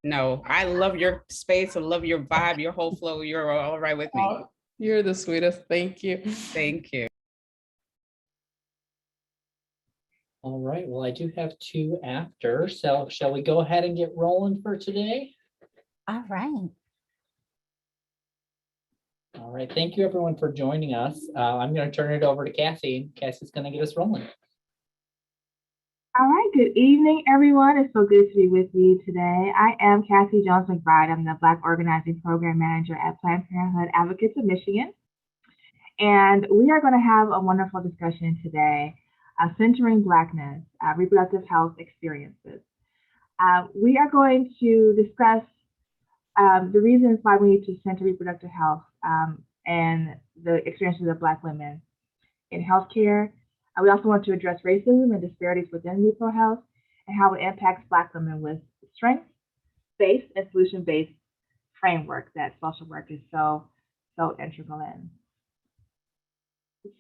No, I love your space. I love your vibe, your whole flow. You're all right with me. Oh, you're the sweetest. Thank you. Thank you. All right, well, I do have two after, so shall we go ahead and get rolling for today? All right. All right, thank you everyone for joining us. I'm going to turn it over to Cassy. Cassy's going to get us rolling. All right, good evening, everyone. It's so good to be with you today. I am Cassy Jones-McBryde. I'm the Black Organizing Program Manager at Planned Parenthood Advocates of Michigan. And we are going to have a wonderful discussion today, centering Blackness, reproductive health experiences. We are going to discuss the reasons why we need to center reproductive health and the experiences of Black women in healthcare. We also want to address racism and disparities within repro health and how it impacts Black women with strength-based and solution-based framework that social work is so integral in.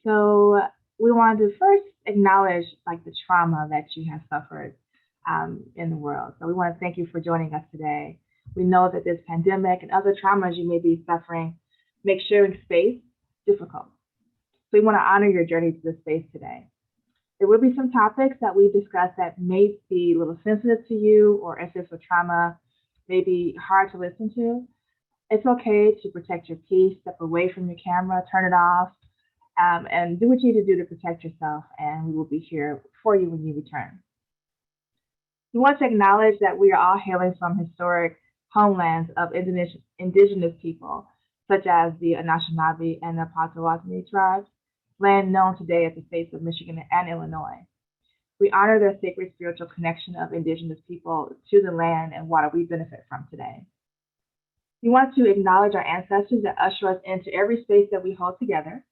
So we wanted to first acknowledge the trauma that you have suffered in the world. So we want to thank you for joining us today. We know that this pandemic and other traumas you may be suffering make sharing space difficult. So we want to honor your journey to this space today. There will be some topics that we discuss that may be a little sensitive to you, or if it's a trauma, may be hard to listen to. It's okay to protect your peace, step away from your camera, turn it off, and do what you need to do to protect yourself, and we will be here for you when you return. We want to acknowledge that we are all hailing from historic homelands of indigenous people, such as the Anishinaabe and the Potawatomi tribes, land known today as the states of Michigan and Illinois. We honor their sacred spiritual connection of indigenous people to the land and water we benefit from today. We want to acknowledge our ancestors that usher us into every space that we hold together.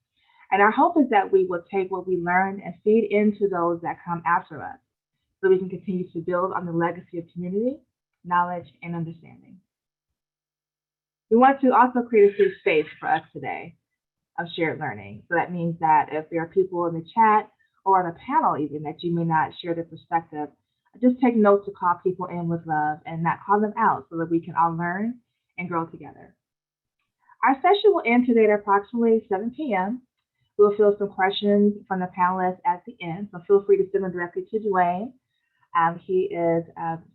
And our hope is that we will take what we learn and feed into those that come after us, so we can continue to build on the legacy of community, knowledge, and understanding. We want to also create a safe space for us today of shared learning. So that means that if there are people in the chat or on a panel even that you may not share their perspective, just take note to call people in with love and not call them out, so that we can all learn and grow together. Our session will end today at approximately 7 p.m. We'll field some questions from the panelists at the end, so feel free to send them directly to Dwayne. He is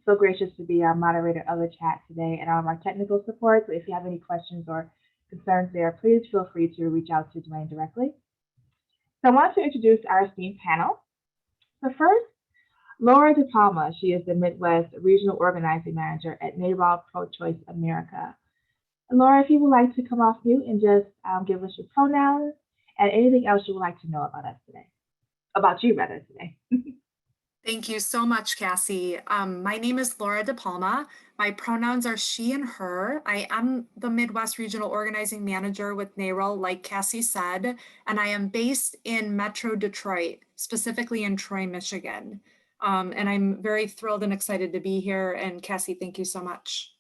so gracious to be our moderator of the chat today and all of our technical support. So if you have any questions or concerns there, please feel free to reach out to Dwayne directly. So I want to introduce our esteemed panel. So first, Laura DePalma. She is the Midwest Regional Organizing Manager at NARAL Pro-Choice America. And Laura, if you would like to come off mute and just give us your pronouns and anything else you would like to know about us today, about you rather today. Thank you so much, Cassy. My name is Laura DePalma. My pronouns are she and her. I am the Midwest Regional Organizing Manager with NARAL, like Cassy said, and I am based in Metro Detroit, specifically in Troy, Michigan. And I'm very thrilled and excited to be here. And Cassy, thank you so much.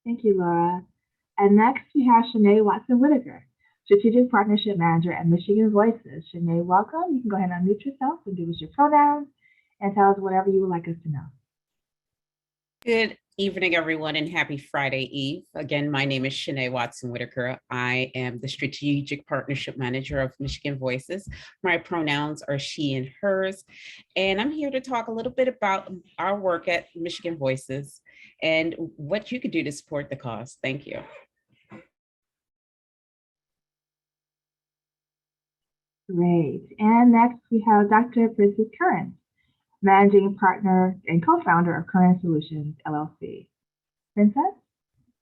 Thank you, Laura. And next we have Shanay Watson-Whitaker, Strategic Partnership Manager at Michigan Voices. Shanay, welcome. You can go ahead and unmute yourself and give us your pronouns and tell us whatever you would like us to know. Good evening, everyone, and happy Friday Eve. Again, my name is Shanay Watson-Whitaker. I am the Strategic Partnership Manager of Michigan Voices. My pronouns are she and hers, and I'm here to talk a little bit about our work at Michigan Voices and what you could do to support the cause. Thank you. Great. And next we have Dr. Princess Currance, Managing Partner and Co-Founder of Curran Solutions, LLC. Princess,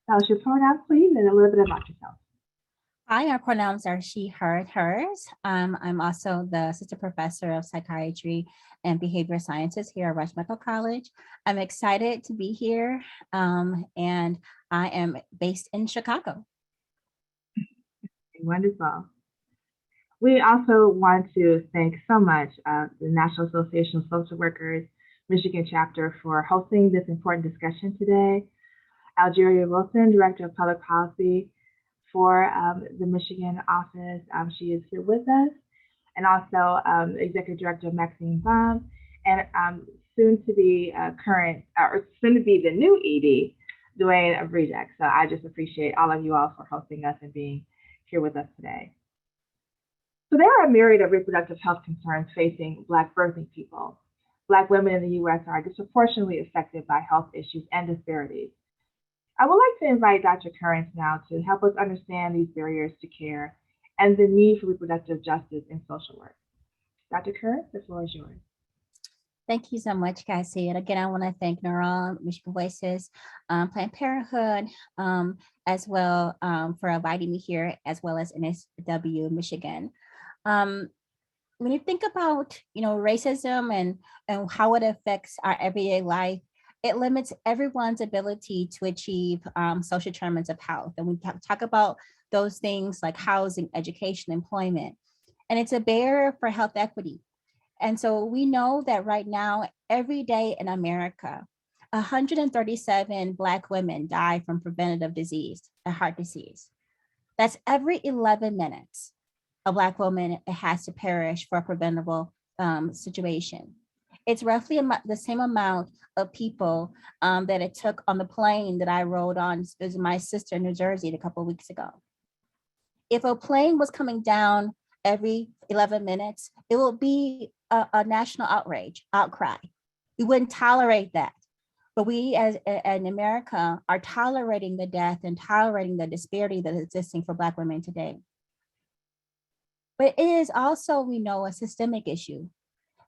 tell us your pronouns, please, and a little bit about yourself. Hi, our pronouns are she, her, hers. I'm also the Assistant Professor of Psychiatry and Behavioral Sciences here at Rush-Medical College. I'm excited to be here, and I am based in Chicago. Wonderful. We also want to thank so much the National Association of Social Workers, Michigan chapter, for hosting this important discussion today. Algeria Wilson, Director of Public Policy for the Michigan office, she is here with us, and also Executive Director Maxine Baum, and soon to be current, or soon to be the new ED, Dwayne of Reject. So I just appreciate all of you all for hosting us and being here with us today. So there are a myriad of reproductive health concerns facing Black birthing people. Black women in the U.S. are disproportionately affected by health issues and disparities. I would like to invite Dr. Currence now to help us understand these barriers to care and the need for reproductive justice in social work. Dr. Currence, the floor is yours. Thank you so much, Cassy. And again, I want to thank NARAL, Michigan Voices, Planned Parenthood, as well for inviting me here, as well as NSW Michigan. When you think about, racism and how it affects our everyday life, it limits everyone's ability to achieve social determinants of health. And we talk about those things like housing, education, employment, and it's a barrier for health equity. And so we know that right now, every day in America, 137 Black women die from preventative disease, a heart disease. That's every 11 minutes, a Black woman has to perish for a preventable situation. It's roughly the same amount of people that it took on the plane that I rode on with my sister in New Jersey a couple of weeks ago. If a plane was coming down every 11 minutes, it would be a national outrage, outcry. We wouldn't tolerate that. But we as in America are tolerating the death and tolerating the disparity that is existing for Black women today. But it is also, we know, a systemic issue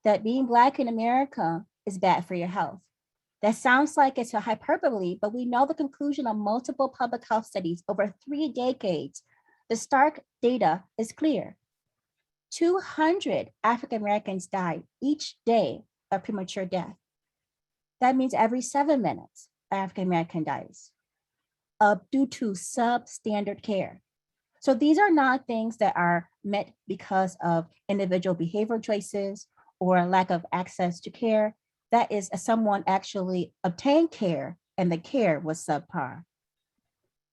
that being Black in America is bad for your health. That sounds like it's a hyperbole, but we know the conclusion of multiple public health studies over 3 decades. The stark data is clear. 200 African Americans die each day of premature death. That means every 7 minutes, an African American dies due to substandard care. So these are not things that are met because of individual behavioral choices or lack of access to care. That is someone actually obtained care and the care was subpar.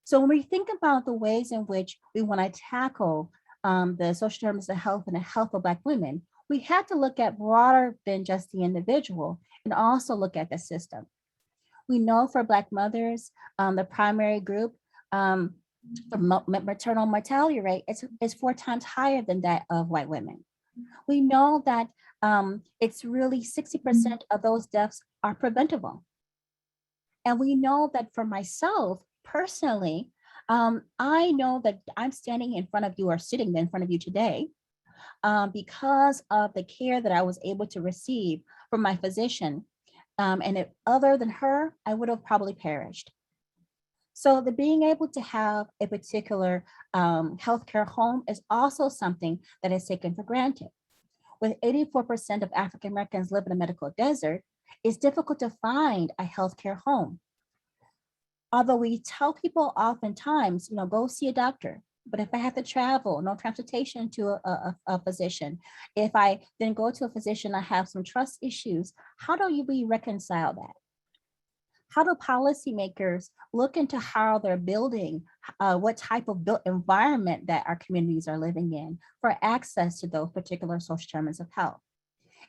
So when we think about the ways in which we want to tackle the social determinants of health and the health of Black women, we have to look at broader than just the individual and also look at the system. We know for Black mothers, the primary group, the maternal mortality rate is 4 times higher than that of white women. We know that it's really 60% of those deaths are preventable. And we know that for myself personally, I know that I'm standing in front of you or sitting in front of you today because of the care that I was able to receive from my physician. And if other than her, I would have probably perished. So the being able to have a particular healthcare home is also something that is taken for granted. With 84% of African Americans live in a medical desert, it's difficult to find a healthcare home. Although we tell people oftentimes, go see a doctor, but if I have to travel, no transportation to a physician, if I then go to a physician, I have some trust issues, how do we reconcile that? How do policymakers look into how they're building, what type of built environment that our communities are living in for access to those particular social determinants of health?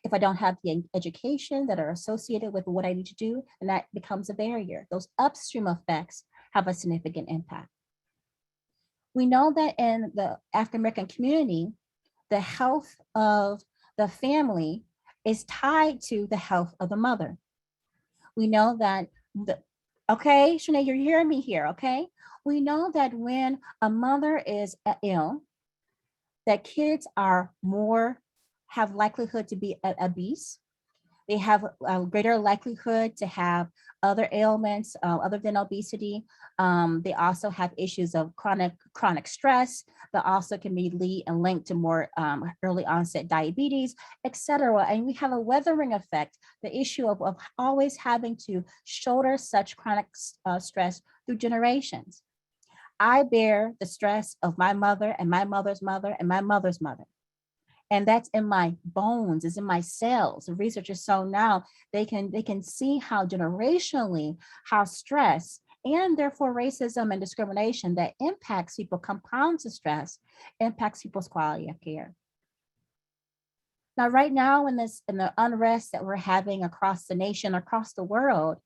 If I don't have the education that are associated with what I need to do, and that becomes a barrier. Those upstream effects have a significant impact. We know that in the African American community, the health of the family is tied to the health of the mother. We know that, okay, Shanay, you're hearing me here, okay? We know that when a mother is ill, that kids are have likelihood to be obese. They have a greater likelihood to have other ailments other than obesity. They also have issues of chronic stress that also can be linked to more early onset diabetes, et cetera. And we have a weathering effect, the issue of always having to shoulder such chronic stress through generations. I bear the stress of my mother and my mother's mother and my mother's mother. And that's in my bones, it's in my cells. The research is so now they can see how generationally, how stress and therefore racism and discrimination that impacts people, compounds the stress, impacts people's quality of care. Now, right now in the unrest that we're having across the nation, across the world,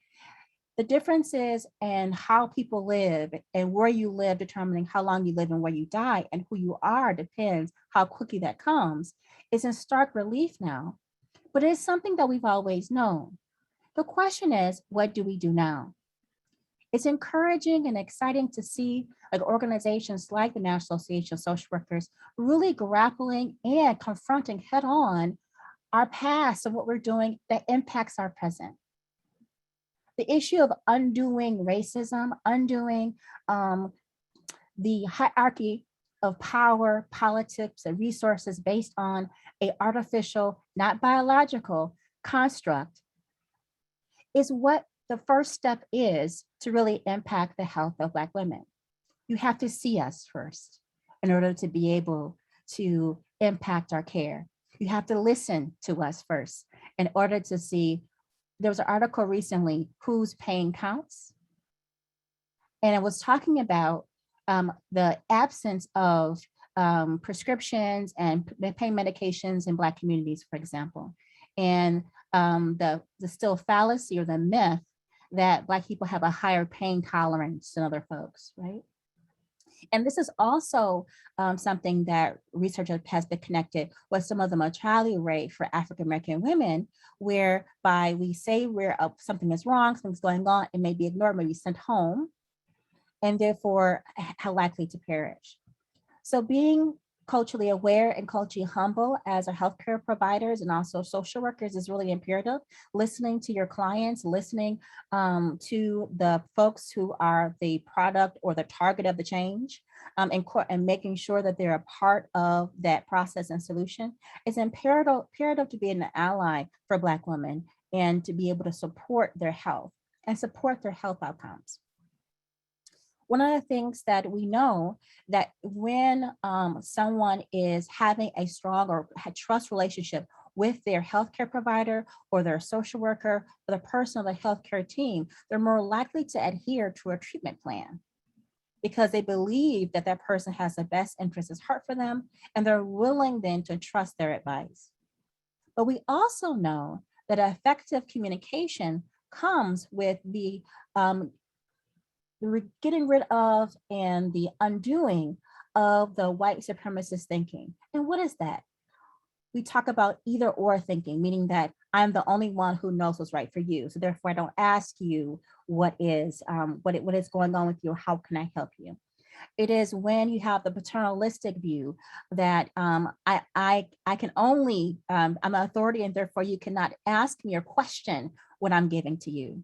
the differences in how people live and where you live, determining how long you live and where you die, and who you are depends how quickly that comes, is in stark relief now. But it's something that we've always known. The question is, what do we do now? It's encouraging and exciting to see like organizations like the National Association of Social Workers really grappling and confronting head on our past and what we're doing that impacts our present. The issue of undoing racism, undoing the hierarchy of power, politics, and resources based on a artificial, not biological construct is what the first step is to really impact the health of Black women. You have to see us first in order to be able to impact our care. You have to listen to us first in order to see. There was an article recently, Whose Pain Counts? And it was talking about the absence of prescriptions and pain medications in Black communities, for example. And the still fallacy or the myth that Black people have a higher pain tolerance than other folks, right? And this is also something that research has been connected with some of the mortality rate for African-American women, whereby we say something is wrong, something's going on, it may be ignored, maybe sent home, and therefore how likely to perish. So being culturally aware and culturally humble as our healthcare providers and also social workers is really imperative. Listening to your clients, listening to the folks who are the product or the target of the change, and making sure that they're a part of that process and solution is imperative to be an ally for Black women and to be able to support their health and support their health outcomes. One of the things that we know that when someone is having a strong or trust relationship with their healthcare provider or their social worker or the person on the healthcare team, they're more likely to adhere to a treatment plan because they believe that that person has the best interest at heart for them, and they're willing then to trust their advice. But we also know that effective communication comes with the getting rid of and the undoing of the white supremacist thinking. And what is that? We talk about either or thinking, meaning that I'm the only one who knows what's right for you. So therefore I don't ask you what is going on with you, how can I help you? It is when you have the paternalistic view that I can only, I'm an authority and therefore you cannot ask me or question what I'm giving to you.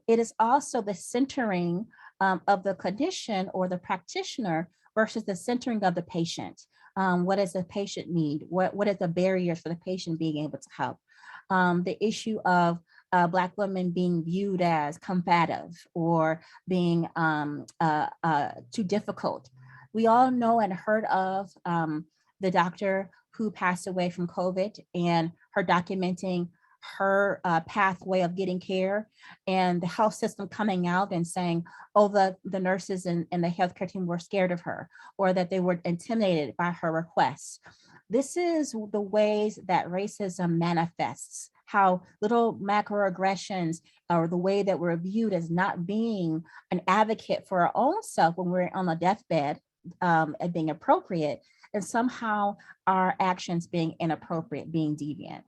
It is also the centering of the clinician or the practitioner versus the centering of the patient. What does the patient need? What are the barriers for the patient being able to help? The issue of Black women being viewed as combative or being too difficult. We all know and heard of the doctor who passed away from COVID and her documenting her pathway of getting care and the health system coming out and saying, oh, the nurses and the healthcare team were scared of her or that they were intimidated by her requests. This is the ways that racism manifests, how little macroaggressions or the way that we're viewed as not being an advocate for our own self when we're on a deathbed and being appropriate, and somehow our actions being inappropriate, being deviant.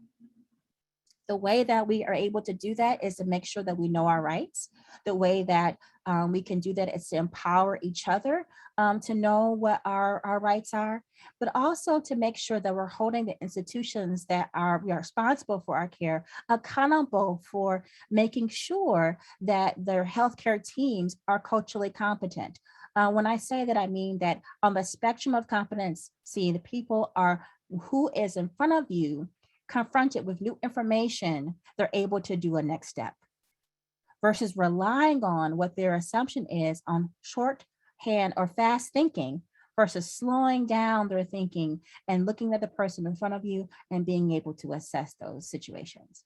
The way that we are able to do that is to make sure that we know our rights. The way that we can do that is to empower each other to know what our rights are, but also to make sure that we're holding the institutions that we are responsible for our care accountable for making sure that their healthcare teams are culturally competent. When I say that, I mean that on the spectrum of competency, the people are who is in front of you confronted with new information, they're able to do a next step versus relying on what their assumption is on shorthand or fast thinking versus slowing down their thinking and looking at the person in front of you and being able to assess those situations.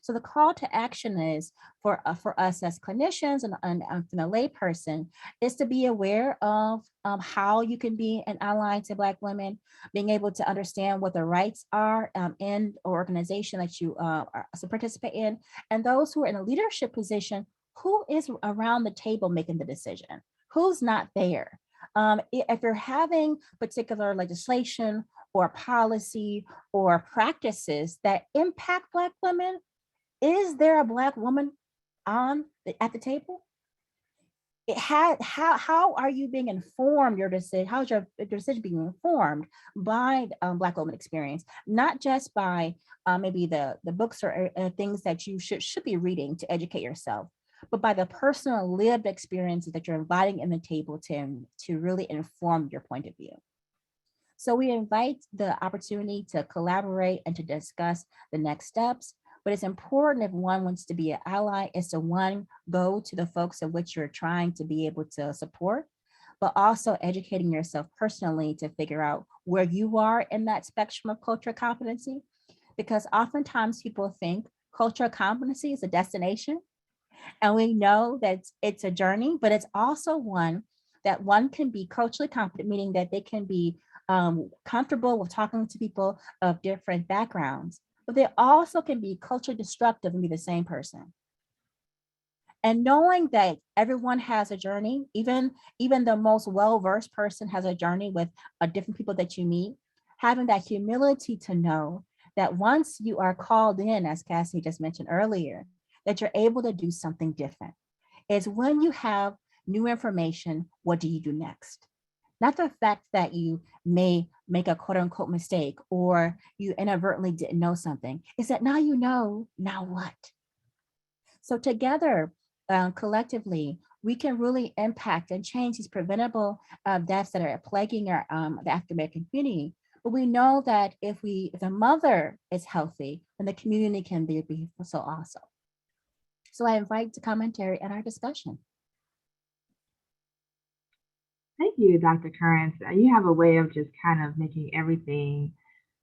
So the call to action is for us as clinicians and from a layperson is to be aware of how you can be an ally to Black women, being able to understand what the rights are in an organization that you participate in, and those who are in a leadership position, who is around the table making the decision, who's not there. If you're having particular legislation or policy or practices that impact Black women, is there a Black woman at the table? How are you being informed, your decision? How's your decision being informed by Black woman experience? Not just by maybe the books or things that you should be reading to educate yourself, but by the personal lived experiences that you're inviting in the table to really inform your point of view. So we invite the opportunity to collaborate and to discuss the next steps. But it's important, if one wants to be an ally, is to one, go to the folks of which you're trying to be able to support, but also educating yourself personally to figure out where you are in that spectrum of cultural competency. Because oftentimes people think cultural competency is a destination. And we know that it's a journey, but it's also one that one can be culturally competent, meaning that they can be comfortable with talking to people of different backgrounds, but they also can be culturally destructive and be the same person. And knowing that everyone has a journey, even the most well-versed person has a journey with different people that you meet, having that humility to know that once you are called in, as Cassy just mentioned earlier, that you're able to do something different. Is when you have new information, what do you do next? Not the fact that you may make a quote unquote mistake or you inadvertently didn't know something. Is that now you know, now what? So together, collectively, we can really impact and change these preventable deaths that are plaguing our the African American community. But we know that if the mother is healthy, then the community can be so also. So I invite the commentary and our discussion. Thank you, Dr. Currence. You have a way of just kind of making everything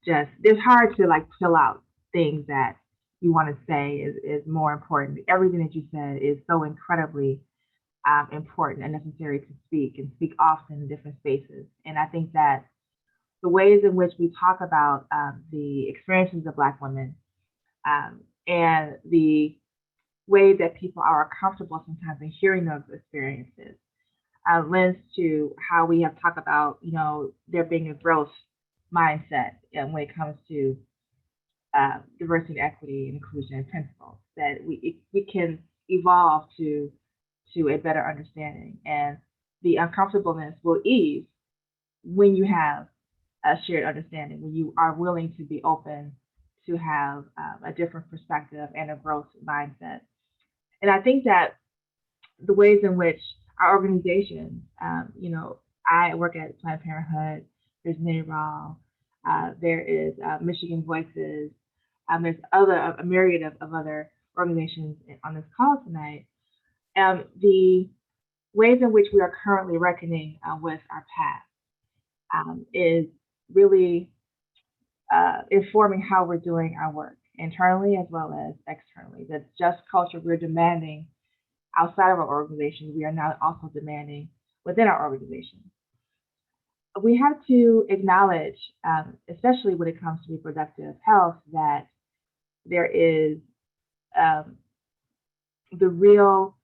it's hard to like fill out things that you want to say is more important. Everything that you said is so incredibly important and necessary to speak often in different spaces. And I think that the ways in which we talk about the experiences of Black women and the way that people are comfortable sometimes in hearing those experiences lends to how we have talked about, there being a growth mindset when it comes to diversity, equity, and inclusion and principles, that we can evolve to a better understanding. And the uncomfortableness will ease when you have a shared understanding, when you are willing to be open to have a different perspective and a growth mindset. And I think that the ways in which our organization, I work at Planned Parenthood, there's NARAL, there is Michigan Voices, there's a myriad of other organizations on this call tonight. The ways in which we are currently reckoning with our past is really informing how we're doing our work internally as well as externally. The just culture we're demanding outside of our organization, we are now also demanding within our organization. We have to acknowledge, especially when it comes to reproductive health, that there is the real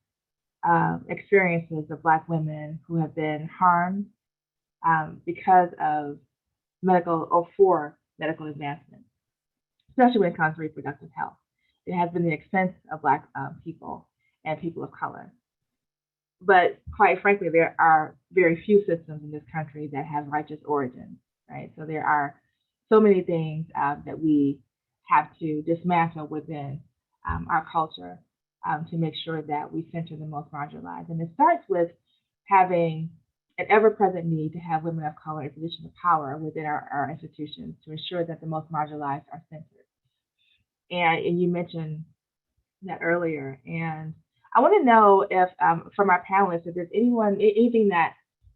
experiences of Black women who have been harmed because of medical or for medical advancement, especially when it comes to reproductive health. It has been the expense of Black people and people of color. But quite frankly, there are very few systems in this country that have righteous origins, right? So there are so many things that we have to dismantle within our culture to make sure that we center the most marginalized. And it starts with having an ever-present need to have women of color in positions of power within our institutions to ensure that the most marginalized are centered. And you mentioned that earlier. And I want to know if, from our panelists, if there's anything that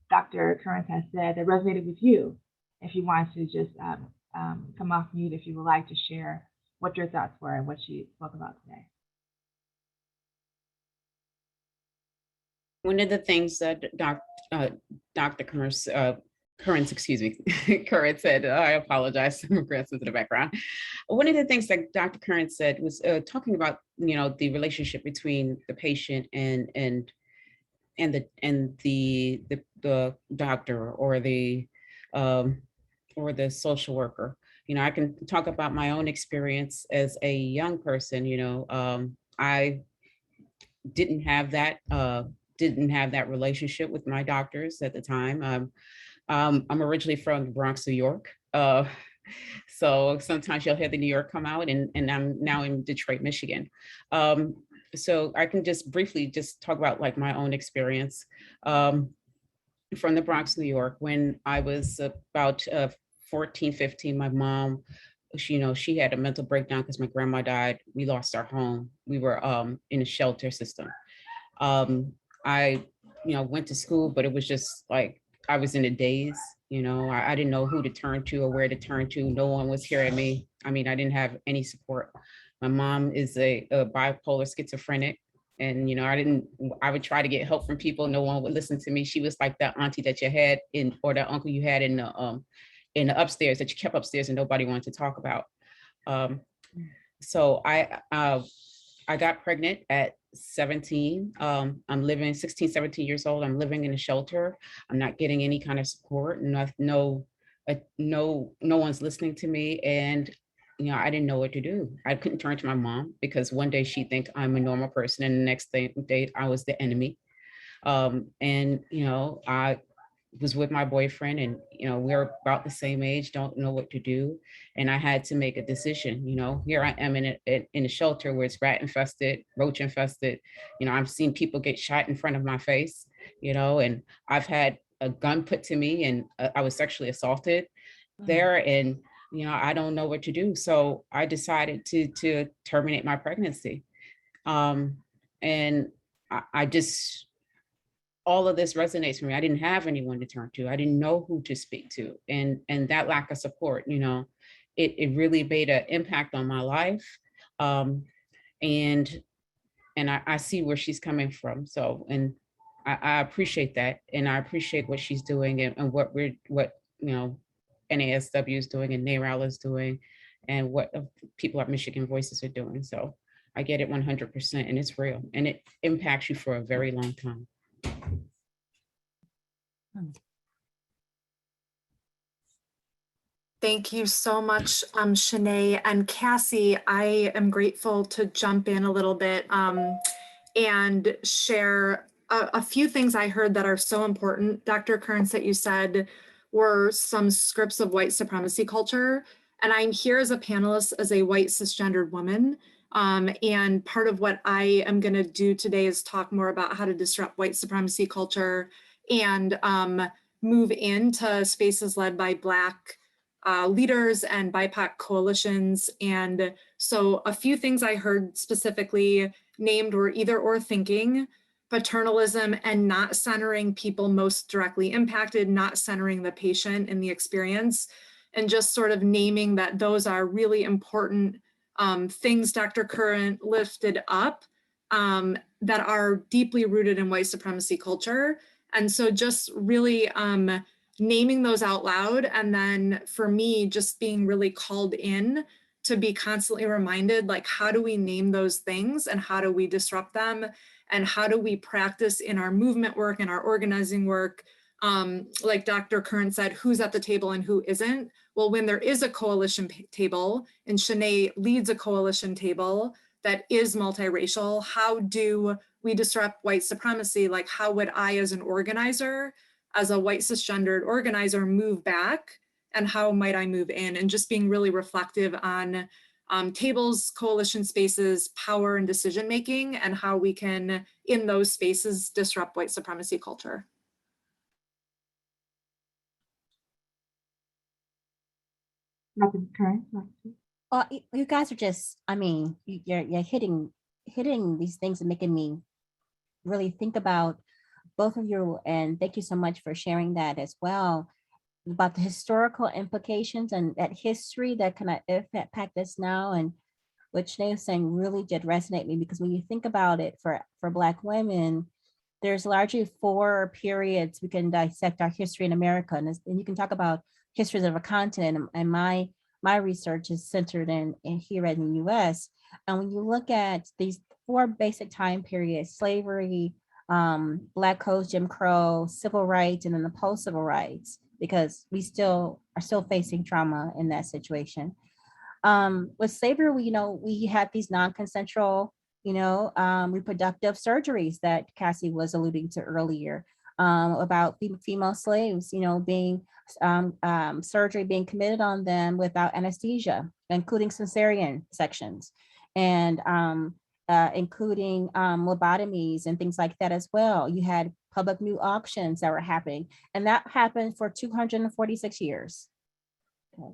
Dr. Currance has said that resonated with you, if you want to just come off mute, if you would like to share what your thoughts were and what she spoke about today. One of the things that Dr. Currence, excuse me, Curran said, I apologize, some aggressive in the background. One of the things that Dr. Curran said was talking about, the relationship between the patient and the doctor or the social worker. I can talk about my own experience as a young person. I didn't have that relationship with my doctors at the time. I'm originally from the Bronx, New York. So sometimes you'll hear the New York come out, and I'm now in Detroit, Michigan. So I can just briefly just talk about like my own experience from the Bronx, New York. When I was about 14, 15, my mom, she had a mental breakdown because my grandma died. We lost our home. We were in a shelter system. I, went to school, but it was just like, I was in a daze. I didn't know who to turn to or where to turn to. No one was hearing me. I mean, I didn't have any support. My mom is a bipolar schizophrenic. And, I would try to get help from people. No one would listen to me. She was like that auntie that you had or that uncle you had in the upstairs that you kept upstairs and nobody wanted to talk about. So I got pregnant at 17. I'm living 16, 17 years old. I'm living in a shelter. I'm not getting any kind of support. No one's listening to me. And, I didn't know what to do. I couldn't turn to my mom because one day she'd think I'm a normal person and the next day I was the enemy. And, I was with my boyfriend and, we're about the same age, don't know what to do. And I had to make a decision. Here I am in a shelter where it's rat infested, roach infested. I've seen people get shot in front of my face, and I've had a gun put to me and I was sexually assaulted there. And, I don't know what to do. So I decided to terminate my pregnancy. And I just, all of this resonates with me. I didn't have anyone to turn to. I didn't know who to speak to. And that lack of support, it really made an impact on my life. And I see where she's coming from. So, and I appreciate that. And I appreciate what she's doing and what NASW is doing and NARAL is doing and what people at Michigan Voices are doing. So I get it 100% and it's real and it impacts you for a very long time. Thank you so much, Shanay and Cassy. I am grateful to jump in a little bit and share a few things I heard that are so important. Dr. Currence, that you said were some scripts of white supremacy culture. And I'm here as a panelist as a white cisgendered woman. And part of what I am going to do today is talk more about how to disrupt white supremacy culture and move into spaces led by Black leaders and BIPOC coalitions. And so a few things I heard specifically named were either or thinking, paternalism, and not centering people most directly impacted, not centering the patient in the experience, and just sort of naming that those are really important things Dr. Curran lifted up that are deeply rooted in white supremacy culture. And so just really naming those out loud. And then for me, just being really called in to be constantly reminded, like, how do we name those things and how do we disrupt them? And how do we practice in our movement work and our organizing work? Like Dr. Curran said, who's at the table and who isn't? Well, when there is a coalition table and Shanay leads a coalition table that is multiracial, how do we disrupt white supremacy? Like, how would I as an organizer, as a white cisgendered organizer, move back? And how might I move in? And just being really reflective on tables, coalition spaces, power and decision-making, and how we can, in those spaces, disrupt white supremacy culture. Nothing current. Well, you guys are just, I mean, you're hitting these things and making me really think about both of you. And thank you so much for sharing that as well, about the historical implications and that history that kind of impact us now. And what Shanay was saying really did resonate with me, because when you think about it, for Black women, there's largely 4 periods we can dissect our history in America, and you can talk about histories of a continent. And my research is centered in here in the U.S. And when you look at these 4 basic time periods: slavery, Black codes, Jim Crow, civil rights, and then the post-civil rights, because we are still facing trauma in that situation. With slavery, we had these non-consensual, reproductive surgeries that Cassy was alluding to earlier, about female slaves, being surgery being committed on them without anesthesia, including cesarean sections, and including lobotomies and things like that as well. You had public nude auctions that were happening, and that happened for 246 years. Okay.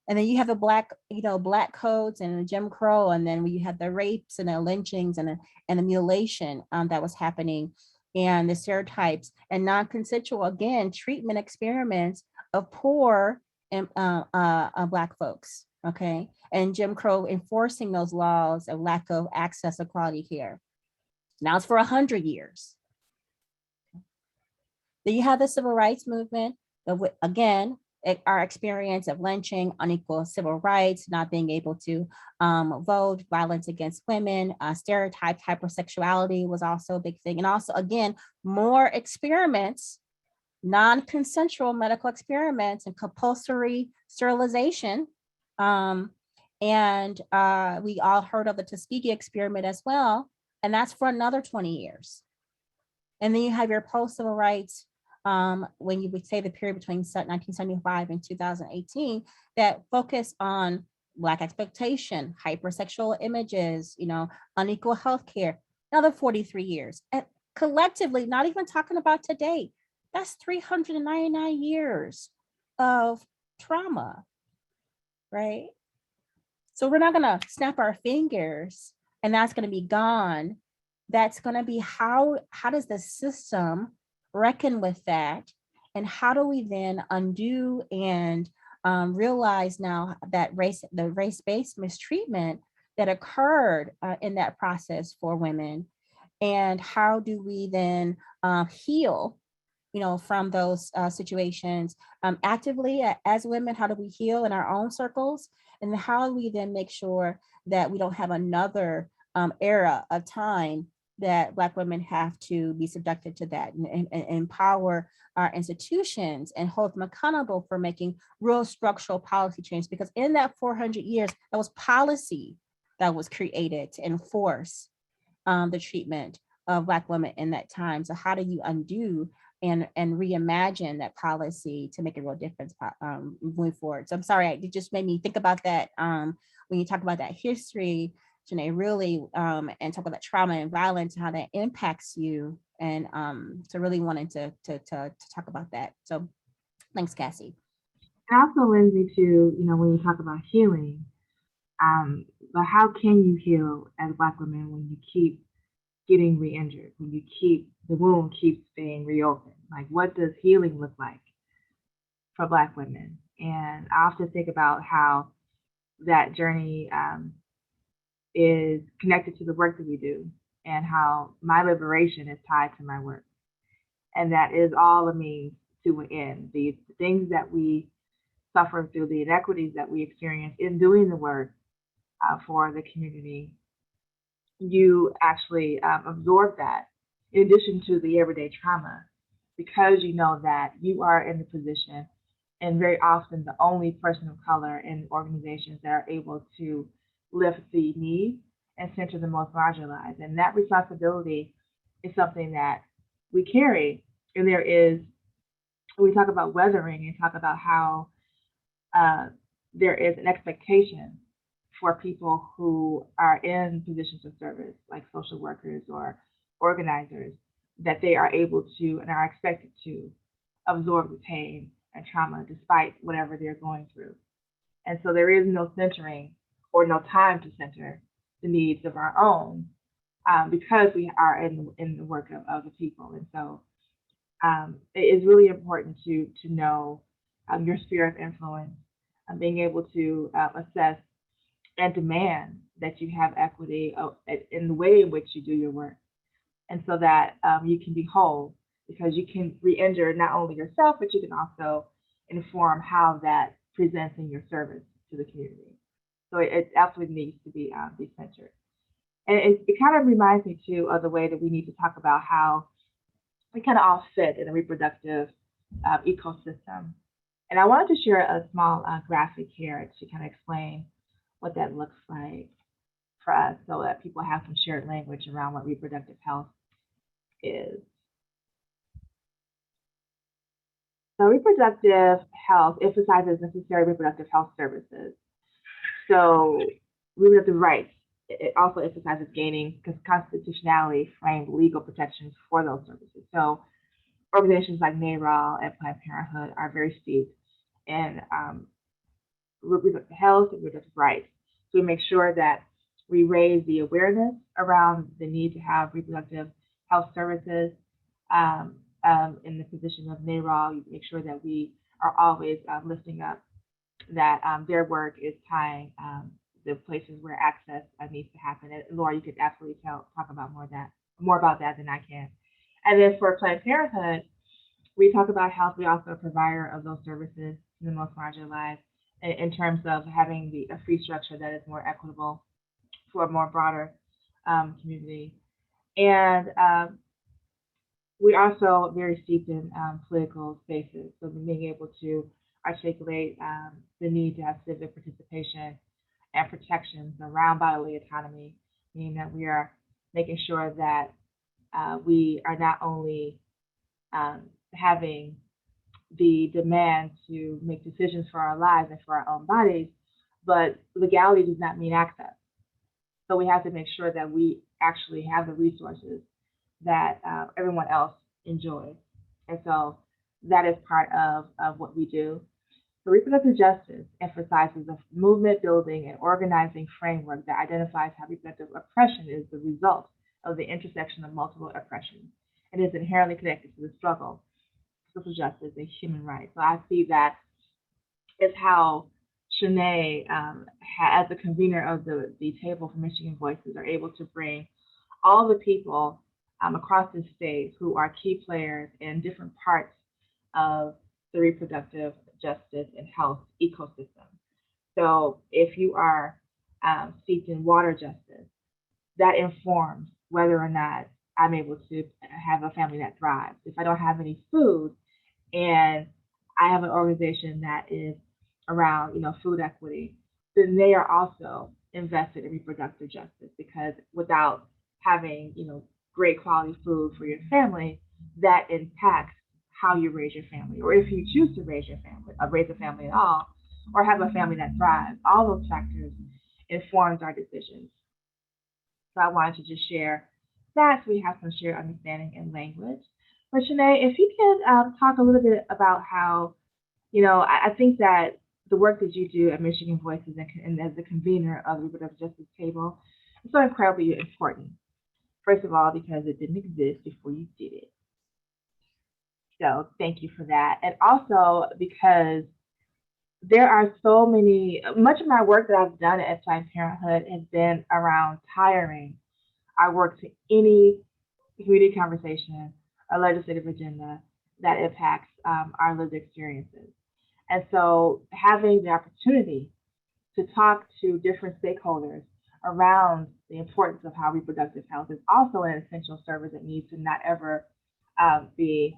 And then you have the Black codes and the Jim Crow, and then you had the rapes and the lynchings and the mutilation that was happening, and the stereotypes and non-consensual, again, treatment experiments of poor and Black folks. Okay, and Jim Crow enforcing those laws of lack of access to quality care. Now it's for 100 years. Then you have the civil rights movement, again, our experience of lynching, unequal civil rights, not being able to vote, violence against women, stereotyped hypersexuality was also a big thing. And also, again, more experiments, non-consensual medical experiments and compulsory sterilization. And we all heard of the Tuskegee experiment as well, and that's for another 20 years. And then you have your post-civil rights, when you would say the period between 1975 and 2018, that focus on Black exploitation, hypersexual images, unequal healthcare, another 43 years. And collectively, not even talking about today, that's 399 years of trauma, right? So we're not gonna snap our fingers and that's gonna be gone. That's gonna be how does the system reckon with that, and how do we then undo and realize now that the race-based mistreatment that occurred in that process for women, and how do we then heal, from those situations actively as women? How do we heal in our own circles, and how do we then make sure that we don't have another era of time that Black women have to be subjected to that, and empower our institutions and hold them accountable for making real structural policy change? Because in that 400 years, that was policy that was created to enforce the treatment of Black women in that time. So how do you undo and reimagine that policy to make a real difference moving forward? So I'm sorry, it just made me think about that when you talk about that history, Shanay, really, and talk about that trauma and violence, how that impacts you, and so really wanted to talk about that. So thanks, Cassy. And also, Lindsay, too, when you talk about healing, but how can you heal as Black women when you keep getting re-injured, when the wound keeps being reopened? Like, what does healing look like for Black women? And I often think about how that journey is connected to the work that we do, and how my liberation is tied to my work. And that is all a means to an end. The things that we suffer through, the inequities that we experience in doing the work for the community, you actually absorb that in addition to the everyday trauma, because you know that you are in the position, and very often the only person of color in organizations that are able to lift the needs and center the most marginalized. And that responsibility is something that we carry. And there is, we talk about weathering and talk about how there is an expectation for people who are in positions of service, like social workers or organizers, that they are able to and are expected to absorb the pain and trauma despite whatever they're going through. And so there is no centering or no time to center the needs of our own, because we are in the work of the people. And so it is really important to know your sphere of influence, being able to assess and demand that you have equity in the way in which you do your work. And so that you can be whole, because you can re-injure not only yourself, but you can also inform how that presents in your service to the community. So it absolutely needs to be centered. And it kind of reminds me too of the way that we need to talk about how we kind of all fit in a reproductive ecosystem. And I wanted to share a small graphic here to kind of explain what that looks like for us, so that people have some shared language around what reproductive health is. So reproductive health emphasizes necessary reproductive health services. So reproductive rights, it also emphasizes gaining constitutionally framed legal protections for those services. So organizations like NARAL and Planned Parenthood are very steeped in reproductive health and reproductive rights. So we make sure that we raise the awareness around the need to have reproductive health services. In the position of NARAL, you make sure that we are always lifting up that their work is tying the places where access needs to happen. And Laura, you could absolutely talk about more about that than I can. And then for Planned Parenthood, we talk about health. We also are a provider of those services in the most marginalized, in terms of having a fee structure that is more equitable for a more broader community. And we're also very steeped in political spaces, so being able to articulate the need to have civic participation and protections around bodily autonomy, meaning that we are making sure that we are not only having the demand to make decisions for our lives and for our own bodies, but legality does not mean access. So we have to make sure that we actually have the resources that everyone else enjoys. And so that is part of what we do. So reproductive justice emphasizes a movement building and organizing framework that identifies how reproductive oppression is the result of the intersection of multiple oppressions and is inherently connected to the struggle for social justice and human rights. So I see that is how Shanay, as the convener of the table for Michigan Voices, are able to bring all the people across the state who are key players in different parts of the reproductive justice and health ecosystem. So if you are steeped in water justice, that informs whether or not I'm able to have a family that thrives. If I don't have any food and I have an organization that is around, food equity, then they are also invested in reproductive justice, because without having, great quality food for your family, that impacts how you raise your family, or if you choose to raise your family, or raise a family at all, or have a family that thrives. All those factors informs our decisions. So I wanted to just share that, so we have some shared understanding and language. But Shanay, if you could talk a little bit about how, I think that the work that you do at Michigan Voices and as the convener of the Reproductive Justice Table is so incredibly important. First of all, because it didn't exist before you did it. So thank you for that. And also because there are so much of my work that I've done at Planned Parenthood has been around tiring our work to any community conversation or legislative agenda that impacts our lived experiences. And so having the opportunity to talk to different stakeholders around the importance of how reproductive health is also an essential service that needs to not ever be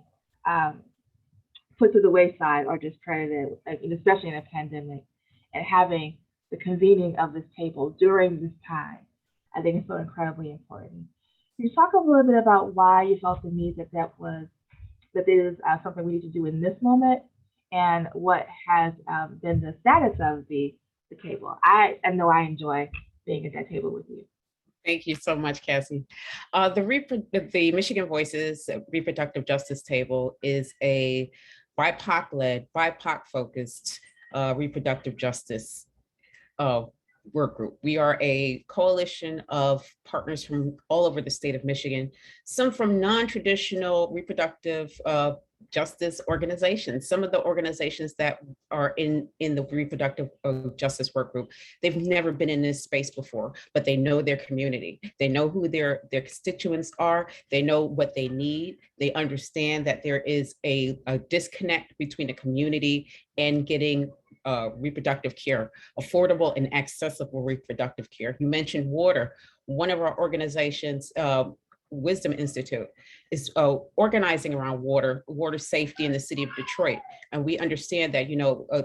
put to the wayside or discredited, especially in a pandemic. And having the convening of this table during this time, I think is so incredibly important. Can you talk a little bit about why you felt the need that is something we need to do in this moment, and what has been the status of the table? I know I enjoy being at that table with you. Thank you so much, Cassy. The Michigan Voices Reproductive Justice Table is a BIPOC-led, BIPOC-focused reproductive justice work group. We are a coalition of partners from all over the state of Michigan, some from non-traditional reproductive justice organizations. Some of the organizations that are in the reproductive justice work group, they've never been in this space before, but they know their community. They know who their constituents are. They know what they need. They understand that there is a disconnect between the community and getting reproductive care, affordable and accessible reproductive care. You mentioned water. One of our organizations, Wisdom Institute, is organizing around water safety in the city of Detroit. And we understand that,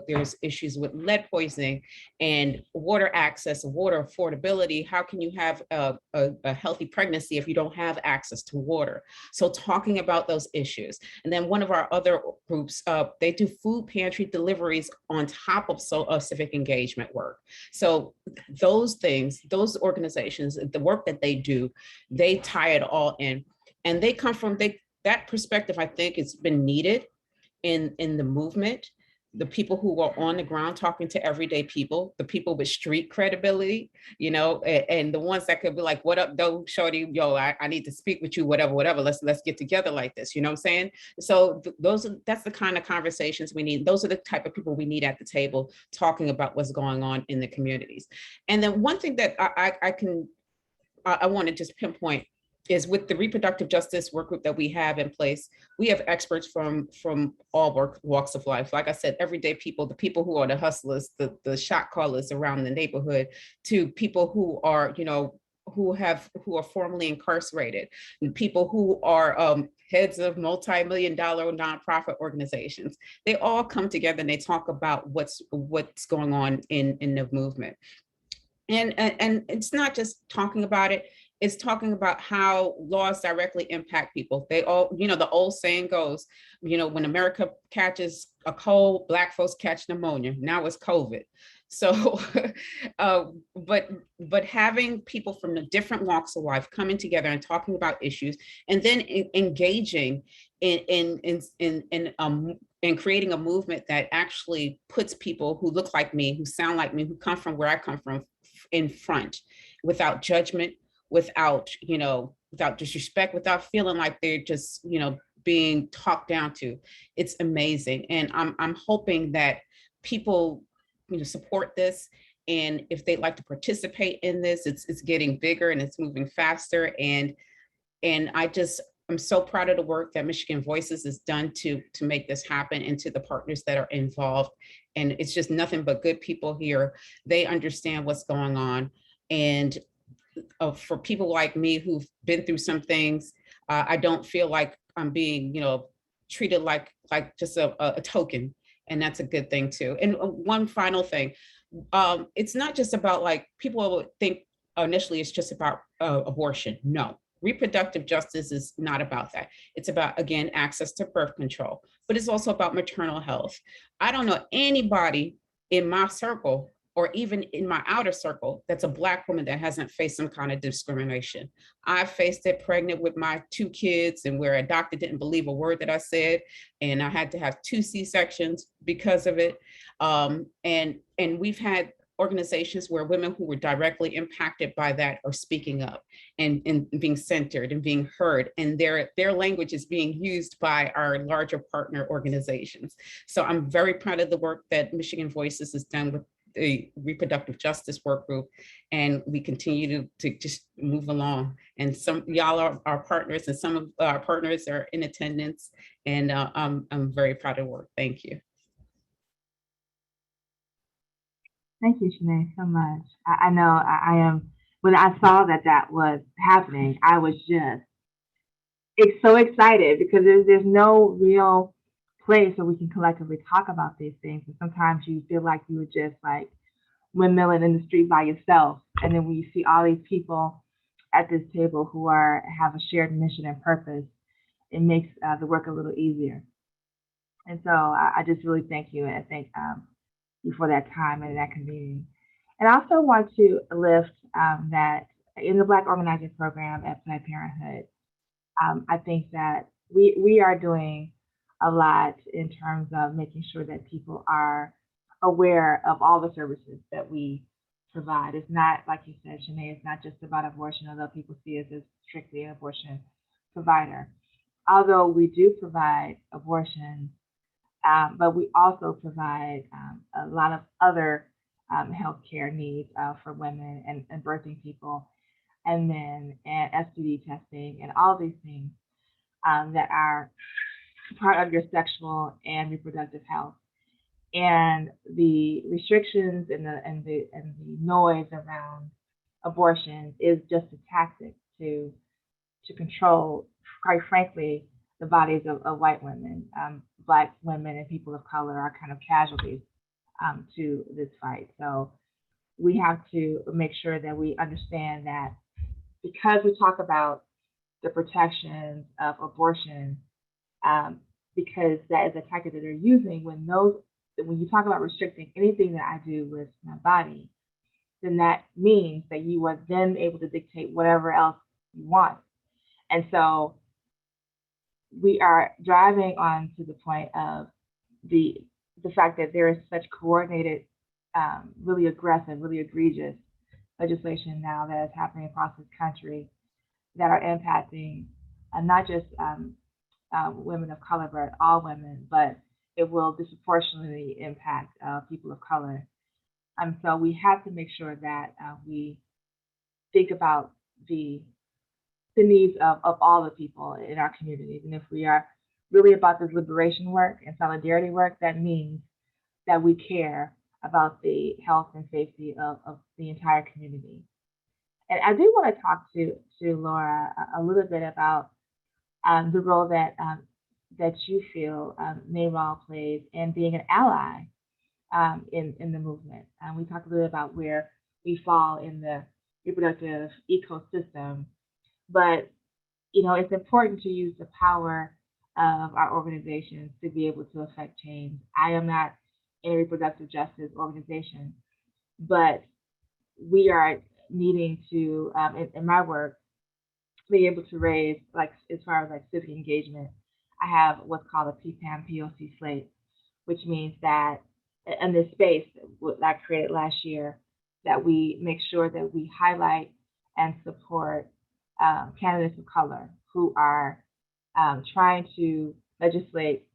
there's issues with lead poisoning and water access, water affordability. How can you have a healthy pregnancy if you don't have access to water? So talking about those issues. And then one of our other groups, they do food pantry deliveries on top of civic engagement work. So those things, those organizations, the work that they do, they tie it all in. And they come from that perspective. I think it's been needed in the movement. The people who are on the ground talking to everyday people, the people with street credibility, and the ones that could be like, what up, though, shorty, yo, I need to speak with you, whatever, let's get together like this, you know what I'm saying? So that's the kind of conversations we need. Those are the type of people we need at the table talking about what's going on in the communities. And then one thing that I want to just pinpoint is with the reproductive justice work group that we have in place, we have experts from all walks of life. Like I said, everyday people, the people who are the hustlers, the shot callers around the neighborhood, to people who are, who are formerly incarcerated, and people who are heads of multi-million-dollar nonprofit organizations. They all come together and they talk about what's going on in the movement. And it's not just talking about it, it's talking about how laws directly impact people. They all, the old saying goes, when America catches a cold, Black folks catch pneumonia. Now it's COVID. So, but having people from the different walks of life coming together and talking about issues, and then engaging in creating a movement that actually puts people who look like me, who sound like me, who come from where I come from, in front, without judgment, without disrespect, without feeling like they're just, being talked down to. It's amazing. And I'm hoping that people, support this. And if they'd like to participate in this, it's getting bigger and it's moving faster. And I'm so proud of the work that Michigan Voices has done to make this happen, and to the partners that are involved. And it's just nothing but good people here. They understand what's going on. And for people like me who've been through some things, I don't feel like I'm being, treated like just a token. And that's a good thing too. And one final thing, it's not just about, like, people think initially it's just about abortion. No, reproductive justice is not about that. It's about, again, access to birth control, but it's also about maternal health. I don't know anybody in my circle or even in my outer circle that's a Black woman that hasn't faced some kind of discrimination. I faced it pregnant with my 2 kids, and where a doctor didn't believe a word that I said, and I had to have 2 C-sections because of it. And we've had organizations where women who were directly impacted by that are speaking up and being centered and being heard, and their language is being used by our larger partner organizations. So I'm very proud of the work that Michigan Voices has done with the reproductive justice work group, and we continue to just move along. And some y'all are our partners, and some of our partners are in attendance, and I'm very proud of the work. Thank you. Thank you, Shanay, so much. I know I am, when I saw that was happening, I was just so excited, because there's no real place where we can collectively talk about these things. And sometimes you feel like you were just like windmilling in the street by yourself. And then when you see all these people at this table who have a shared mission and purpose, it makes the work a little easier. And so I just really thank you, and I thank you for that time and that convening. And I also want to lift that in the Black Organizing Program at Planned Parenthood, I think that we are doing a lot in terms of making sure that people are aware of all the services that we provide. It's not, like you said, Shanay, it's not just about abortion, although people see us as strictly an abortion provider. although we do provide abortion, but we also provide a lot of other healthcare needs for women and birthing people, and men, and STD testing, and all these things that are part of your sexual and reproductive health. And the restrictions and the noise around abortion is just a tactic to control, quite frankly, the bodies of white women. Black women and people of color are kind of casualties to this fight. So we have to make sure that we understand that because we talk about the protections of abortion, because that is a tactic that they're using when you talk about restricting anything that I do with my body, then that means that you are then able to dictate whatever else you want. And so we are driving on to the point of the fact that there is such coordinated, really aggressive, really egregious legislation now that is happening across this country that are impacting not just women of color, but all women, but it will disproportionately impact people of color. So we have to make sure that we think about the needs of all the people in our communities. And if we are really about this liberation work and solidarity work, that means that we care about the health and safety of the entire community. And I do want to talk to Laura a little bit about the role that you feel NARAL plays in being an ally in the movement. We talked a little about where we fall in the reproductive ecosystem, but it's important to use the power of our organizations to be able to affect change. I am not in a reproductive justice organization, but we are needing to, in my work, be able to raise, like, as far as like civic engagement. I have what's called a PPAM POC slate, which means that in this space that I created last year, that we make sure that we highlight and support candidates of color who are trying to legislate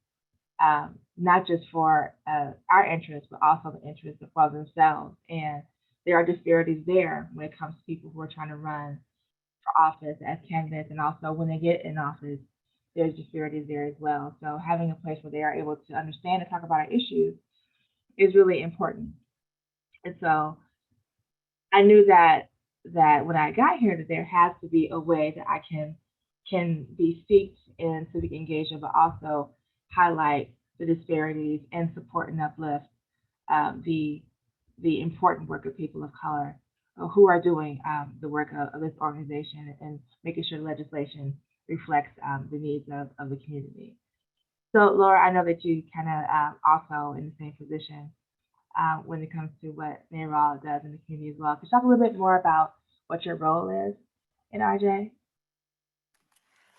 not just for our interests, but also the interests of themselves. And there are disparities there when it comes to people who are trying to run for office as candidates, and also when they get in office, there's disparities there as well. So having a place where they are able to understand and talk about our issues is really important. And so I knew that when I got here, that there has to be a way that I can be steeped in civic engagement, but also highlight the disparities and support and uplift the important work of people of color who are doing the work of this organization and making sure legislation reflects the needs of the community. So Laura, I know that you kind of also in the same position when it comes to what NARAL does in the community as well. Could you talk a little bit more about what your role is in RJ?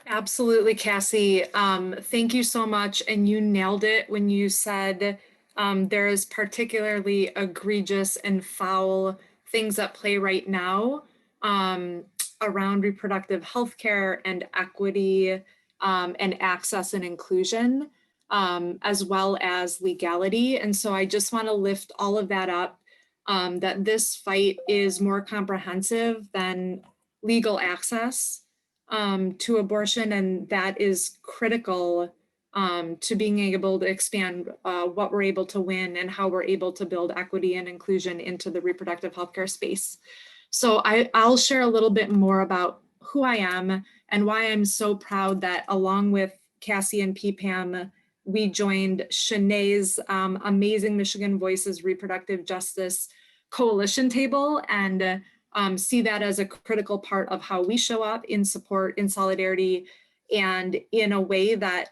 Absolutely, Cassy. Thank you so much. And you nailed it when you said there is particularly egregious and foul things at play right now around reproductive health care and equity and access and inclusion, as well as legality. And so I just want to lift all of that up, that this fight is more comprehensive than legal access to abortion, and that is critical to being able to expand what we're able to win and how we're able to build equity and inclusion into the reproductive healthcare space. So I'll share a little bit more about who I am and why I'm so proud that along with Cassy and PPAM, we joined Shanay's amazing Michigan Voices Reproductive Justice Coalition table, and see that as a critical part of how we show up in support, in solidarity, and in a way that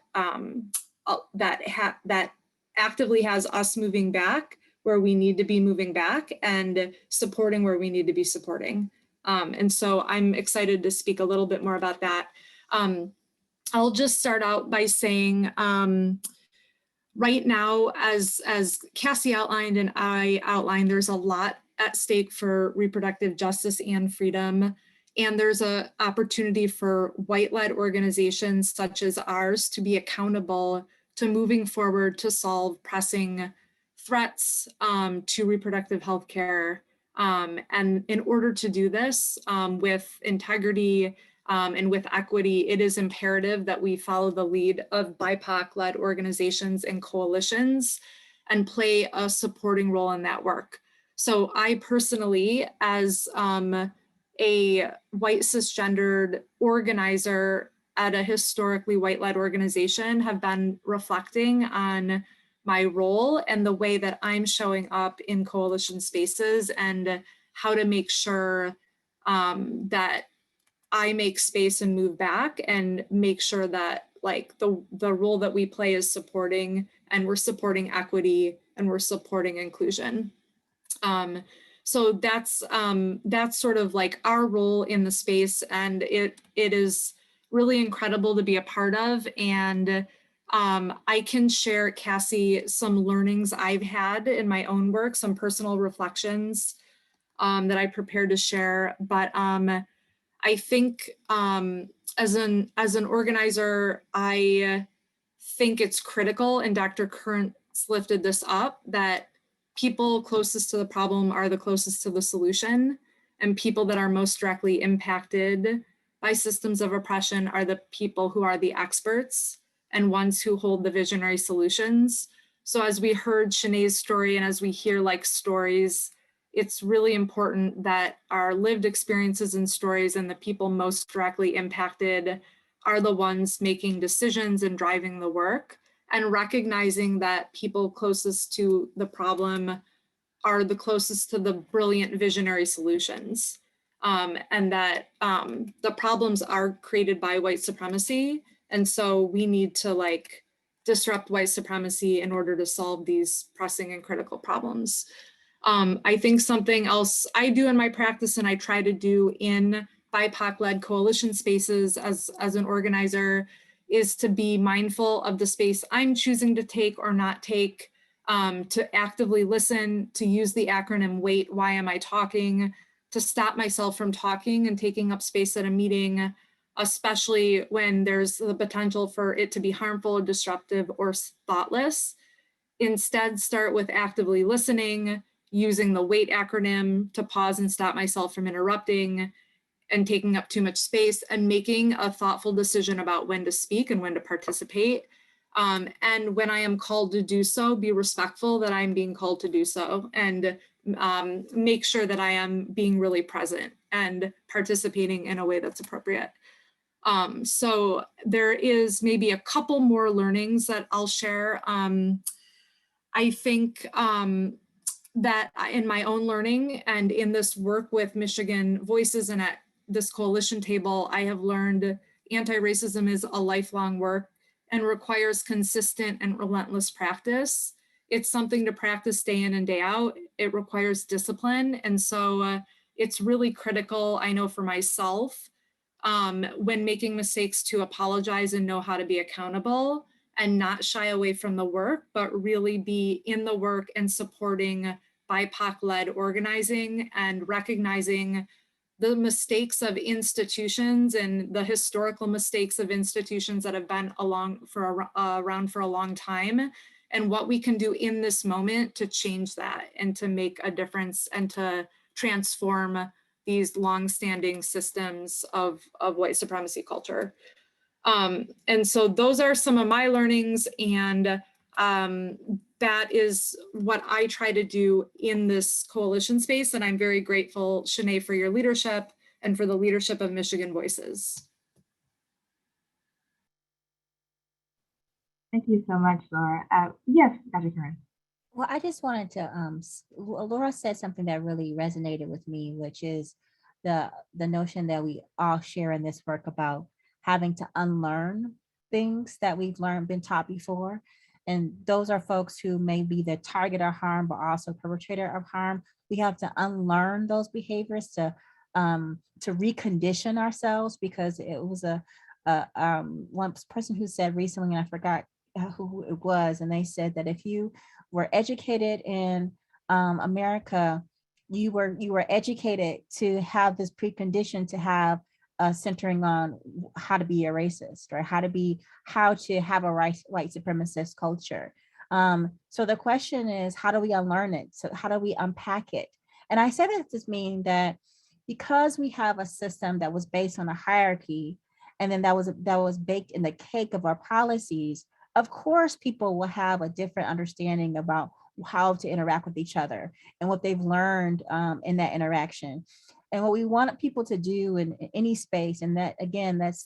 that actively has us moving back where we need to be moving back and supporting where we need to be supporting. And so I'm excited to speak a little bit more about that. I'll just start out by saying, right now, as Cassy outlined and I outlined, there's a lot at stake for reproductive justice and freedom And there's an opportunity for white-led organizations such as ours to be accountable to moving forward to solve pressing threats to reproductive health care. And in order to do this with integrity and with equity, it is imperative that we follow the lead of BIPOC-led organizations and coalitions and play a supporting role in that work. So I personally, as a white cisgendered organizer at a historically white-led organization, have been reflecting on my role and the way that I'm showing up in coalition spaces and how to make sure that I make space and move back and make sure that like the role that we play is supporting, and we're supporting equity and we're supporting inclusion. So that's sort of like our role in the space, and it is really incredible to be a part of. And I can share, Cassy, some learnings I've had in my own work, some personal reflections that I prepared to share. But I think as an organizer, I think it's critical, and Dr. Currence lifted this up, that people closest to the problem are the closest to the solution, and people that are most directly impacted by systems of oppression are the people who are the experts and ones who hold the visionary solutions. So as we heard Shanay's story, and as we hear like stories, it's really important that our lived experiences and stories and the people most directly impacted are the ones making decisions and driving the work, and recognizing that people closest to the problem are the closest to the brilliant visionary solutions. And that the problems are created by white supremacy. And so we need to like disrupt white supremacy in order to solve these pressing and critical problems. I think something else I do in my practice, and I try to do in BIPOC-led coalition spaces as an organizer, is to be mindful of the space I'm choosing to take or not take, to actively listen, to use the acronym WAIT, why am I talking, to stop myself from talking and taking up space at a meeting, especially when there's the potential for it to be harmful, disruptive, or thoughtless. Instead, start with actively listening, using the WAIT acronym to pause and stop myself from interrupting and taking up too much space, and making a thoughtful decision about when to speak and when to participate. And when I am called to do so, be respectful that I'm being called to do so, and make sure that I am being really present and participating in a way that's appropriate. So there is maybe a couple more learnings that I'll share. I think that in my own learning and in this work with Michigan Voices and at this coalition table, I have learned anti-racism is a lifelong work and requires consistent and relentless practice. It's something to practice day in and day out. It requires discipline. And so it's really critical, I know for myself, when making mistakes, to apologize and know how to be accountable and not shy away from the work, but really be in the work and supporting BIPOC-led organizing and recognizing the mistakes of institutions and the historical mistakes of institutions that have been around for a long time, and what we can do in this moment to change that and to make a difference and to transform these longstanding systems of white supremacy culture. And so those are some of my learnings, and that is what I try to do in this coalition space. And I'm very grateful, Shanay, for your leadership and for the leadership of Michigan Voices. Thank you so much, Laura. Yes, Dr. Curran. Well, I just wanted to, Laura said something that really resonated with me, which is the notion that we all share in this work about having to unlearn things that we've been taught before. And those are folks who may be the target of harm, but also perpetrator of harm. We have to unlearn those behaviors to recondition ourselves, because it was one person who said recently, and I forgot who it was, and they said that if you were educated in America you were educated to have this precondition to have centering on how to be a racist, or how to have a white supremacist culture. So the question is, how do we unlearn it? So how do we unpack it? And I say that to mean that because we have a system that was based on a hierarchy, and then that was baked in the cake of our policies, of course people will have a different understanding about how to interact with each other and what they've learned in that interaction. And what we want people to do in any space, and that again, that's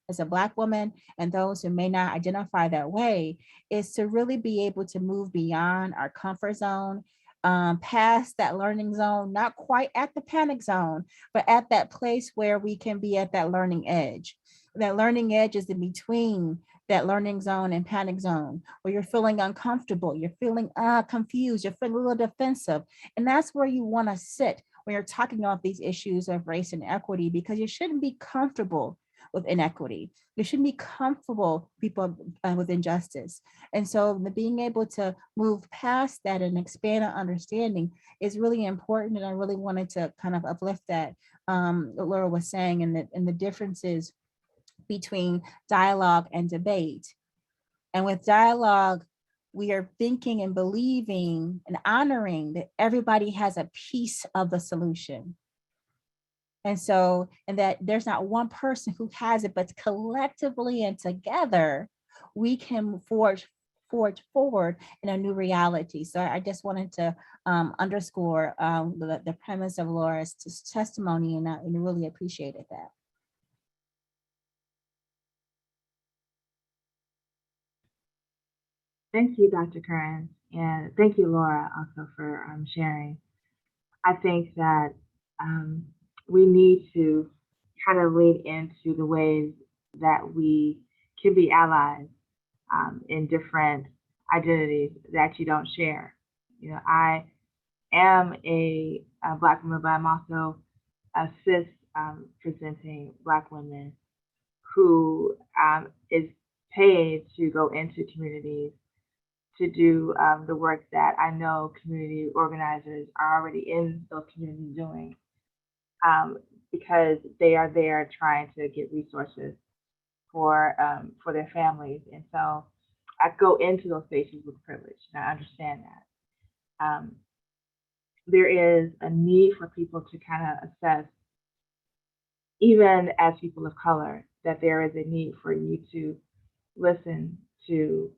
as a Black woman and those who may not identify that way, is to really be able to move beyond our comfort zone, past that learning zone, not quite at the panic zone, but at that place where we can be at that learning edge. That learning edge is in between that learning zone and panic zone, where you're feeling uncomfortable, you're feeling confused, you're feeling a little defensive. And that's where you want to sit when you're talking about these issues of race and equity, because you shouldn't be comfortable with inequity. You shouldn't be comfortable people with injustice. And so being able to move past that and expand our understanding is really important. And I really wanted to kind of uplift that, what Laura was saying, and the differences between dialogue and debate. And with dialogue, we are thinking and believing and honoring that everybody has a piece of the solution. And so, and that there's not one person who has it, but collectively and together, we can forge forward in a new reality. So I just wanted to underscore the premise of Laura's testimony, and I really appreciated that. Thank you, Dr. Curran, and thank you, Laura, also for sharing. I think that we need to kind of lean into the ways that we can be allies in different identities that you don't share. You know, I am a Black woman, but I'm also a cis presenting Black woman who is paid to go into communities to do the work that I know community organizers are already in those communities doing, because they are there trying to get resources for their families. And so I go into those spaces with privilege, and I understand that. There is a need for people to kind of assess, even as people of color, that there is a need for you to listen to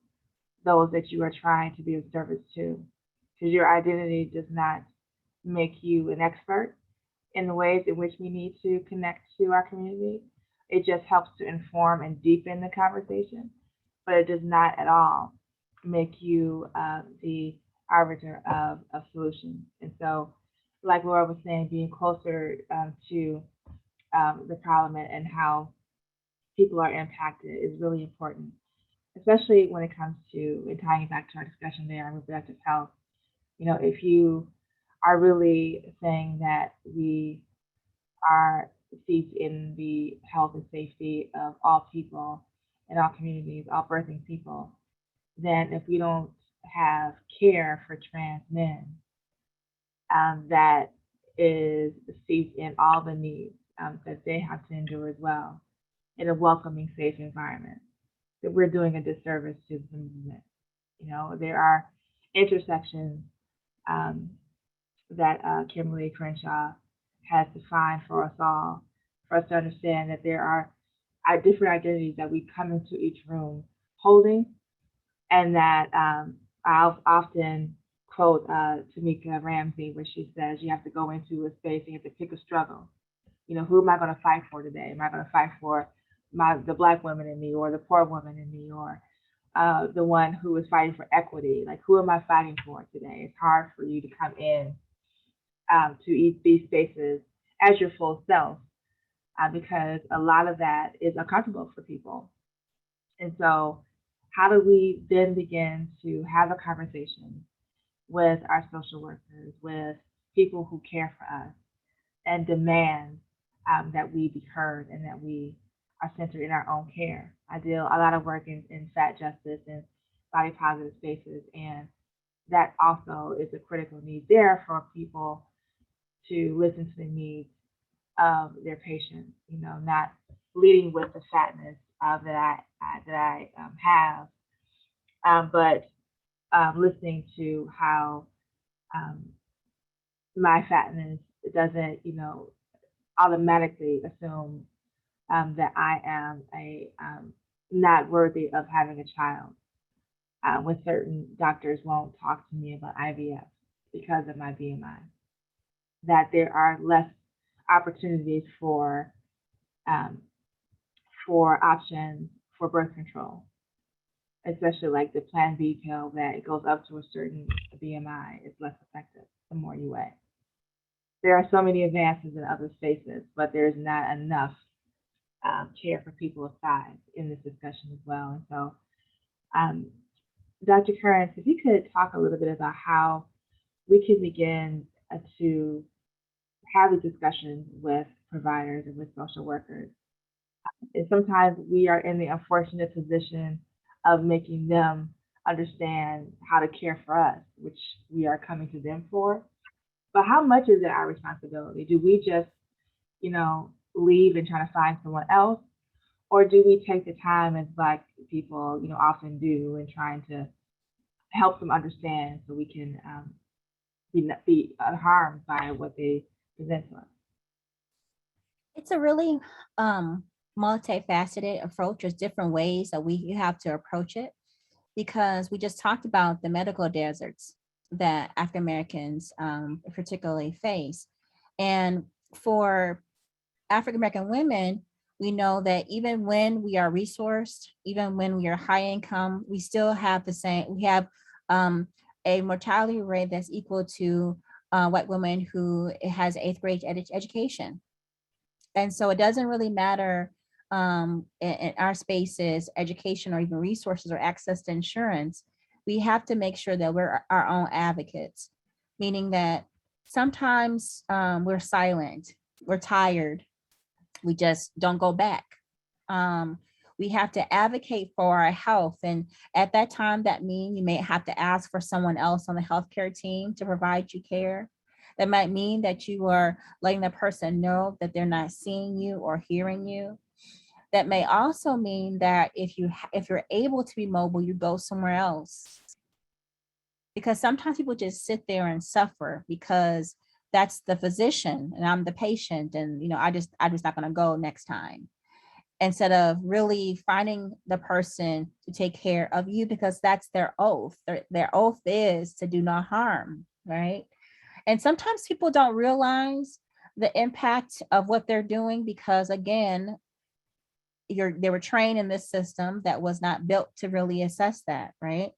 those that you are trying to be of service to, because your identity does not make you an expert in the ways in which we need to connect to our community. It just helps to inform and deepen the conversation, but it does not at all make you the arbiter of solutions. And so, like Laura was saying, being closer to the parliament and how people are impacted is really important, especially when it comes to, and tying it back to our discussion there on reproductive health. You know, if you are really saying that we are steeped in the health and safety of all people in all communities, all birthing people, then if we don't have care for trans men, that is steeped in all the needs that they have to endure as well, in a welcoming, safe environment, that we're doing a disservice to the movement. You know, there are intersections that Kimberly Crenshaw has defined for us all, for us to understand that there are different identities that we come into each room holding, and that I'll often quote Tamika Ramsey, where she says, you have to go into a space and you have to pick a struggle. You know, who am I going to fight for today? Am I going to fight for the Black woman in me, or the poor woman in me, or the one who is fighting for equity? Like, who am I fighting for today? It's hard for you to come in to these spaces as your full self, because a lot of that is uncomfortable for people. And so how do we then begin to have a conversation with our social workers, with people who care for us, and demand that we be heard and that we are centered in our own care? I do a lot of work in fat justice and body positive spaces, and that also is a critical need there for people to listen to the needs of their patients, not leading with the fatness that I have, but listening to how my fatness doesn't, automatically assume that I am not worthy of having a child. When certain doctors won't talk to me about IVF because of my BMI, that there are less opportunities for options for birth control, especially like the Plan B pill that goes up to a certain BMI is less effective the more you weigh. There are so many advances in other spaces, but there's not enough care for people of size in this discussion as well. And so, Dr. Currence, if you could talk a little bit about how we can begin to have the discussion with providers and with social workers. And sometimes we are in the unfortunate position of making them understand how to care for us, which we are coming to them for. But how much is it our responsibility? Do we just, leave and try to find someone else? Or do we take the time, as Black people, often do, in trying to help them understand so we can be unharmed by what they present to us? It's a really multifaceted approach. There's different ways that you have to approach it, because we just talked about the medical deserts that African Americans particularly face. And for African American women, we know that even when we are resourced, even when we are high income, we still have we have a mortality rate that's equal to white women who has 8th grade education. And so it doesn't really matter in our spaces, education or even resources or access to insurance. We have to make sure that we're our own advocates, meaning that sometimes we're silent, we're tired, we just don't go back. We have to advocate for our health. And at that time, that means you may have to ask for someone else on the healthcare team to provide you care. That might mean that you are letting the person know that they're not seeing you or hearing you. That may also mean that if you're able to be mobile, you go somewhere else. Because sometimes people just sit there and suffer because that's the physician and I'm the patient, and I'm just not going to go next time, instead of really finding the person to take care of you, because that's their oath. Their oath is to do no harm, right? And sometimes people don't realize the impact of what they're doing because, again, they were trained in this system that was not built to really assess that, right?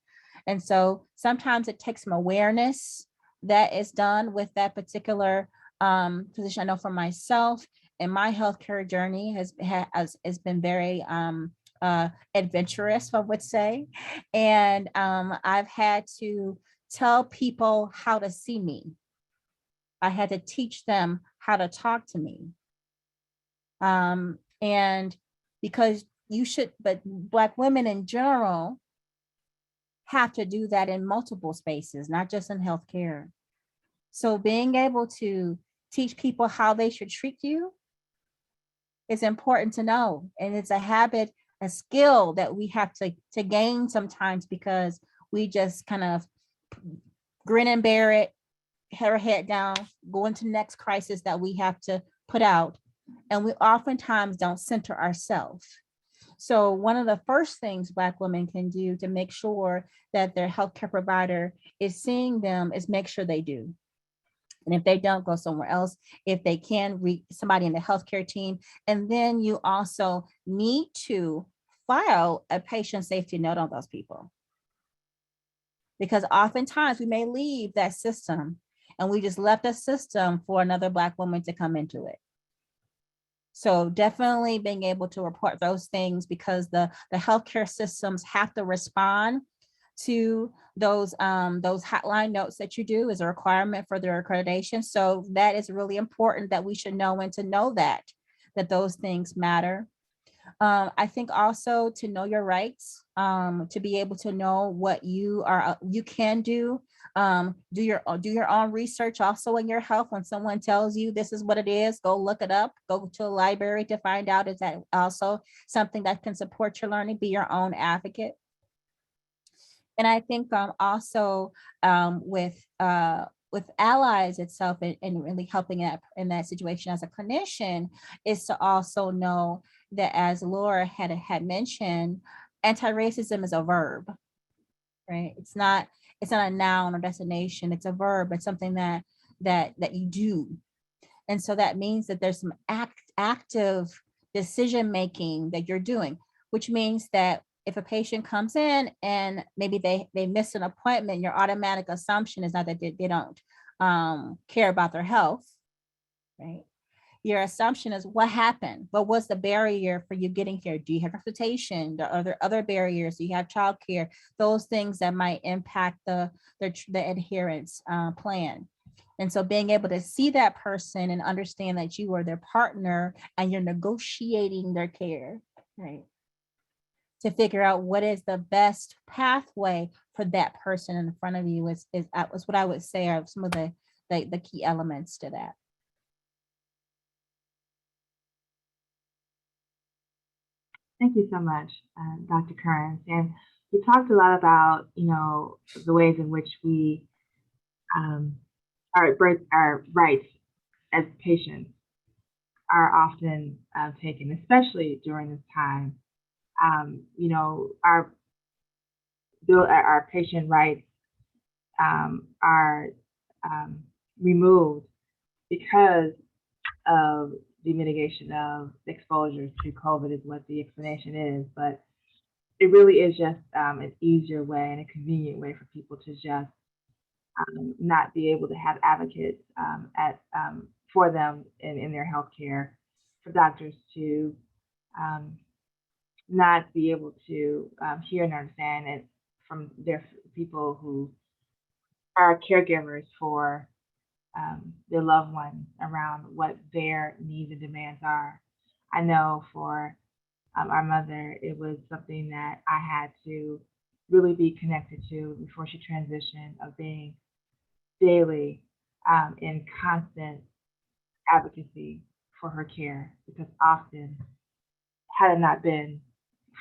And so sometimes it takes some awareness that is done with that particular position. I know for myself, and my healthcare journey has been very adventurous, I would say. And I've had to tell people how to see me. I had to teach them how to talk to me. And because but Black women in general have to do that in multiple spaces, not just in healthcare. So being able to teach people how they should treat you is important to know. And it's a habit, a skill that we have to gain sometimes, because we just kind of grin and bear it, have our head down, go into the next crisis that we have to put out. And we oftentimes don't center ourselves. So one of the first things Black women can do to make sure that their healthcare provider is seeing them is make sure they do. And if they don't, go somewhere else. If they can, reach somebody in the healthcare team. And then you also need to file a patient safety note on those people. Because oftentimes we may leave that system and we just left a system for another Black woman to come into it. So definitely being able to report those things, because the healthcare systems have to respond to those hotline notes that you do is a requirement for their accreditation. So that is really important that we should know, and to know that those things matter. I think also to know your rights, to be able to know what you can do. Do your own research also in your health. When someone tells you this is what it is, go look it up, go to a library to find out, is that also something that can support your learning, be your own advocate. And I think also with allies itself and really helping in that situation as a clinician is to also know that, as Laura had mentioned, anti-racism is a verb, right? It's not a noun or destination. It's a verb. It's something that you do. And so that means that there's some active decision making that you're doing, which means that if a patient comes in and maybe they miss an appointment, your automatic assumption is not that they don't care about their health, right? Your assumption is what happened? What was the barrier for you getting here? Do you have transportation? Are there other barriers? Do you have childcare? Those things that might impact the adherence plan. And so being able to see that person and understand that you are their partner and you're negotiating their care, right? To figure out what is the best pathway for that person in front of you is what I would say are some of the key elements to that. Thank you so much, Dr. Currance. And you talked a lot about, the ways in which we our rights as patients are often taken, especially during this time. Our patient rights are removed because of the mitigation of exposure to COVID is what the explanation is, but it really is just an easier way and a convenient way for people to just not be able to have advocates for them in their healthcare, for doctors to not be able to hear and understand it from their people who are caregivers for their loved ones around what their needs and demands are. I know for our mother, it was something that I had to really be connected to before she transitioned, of being daily in constant advocacy for her care, because often, had it not been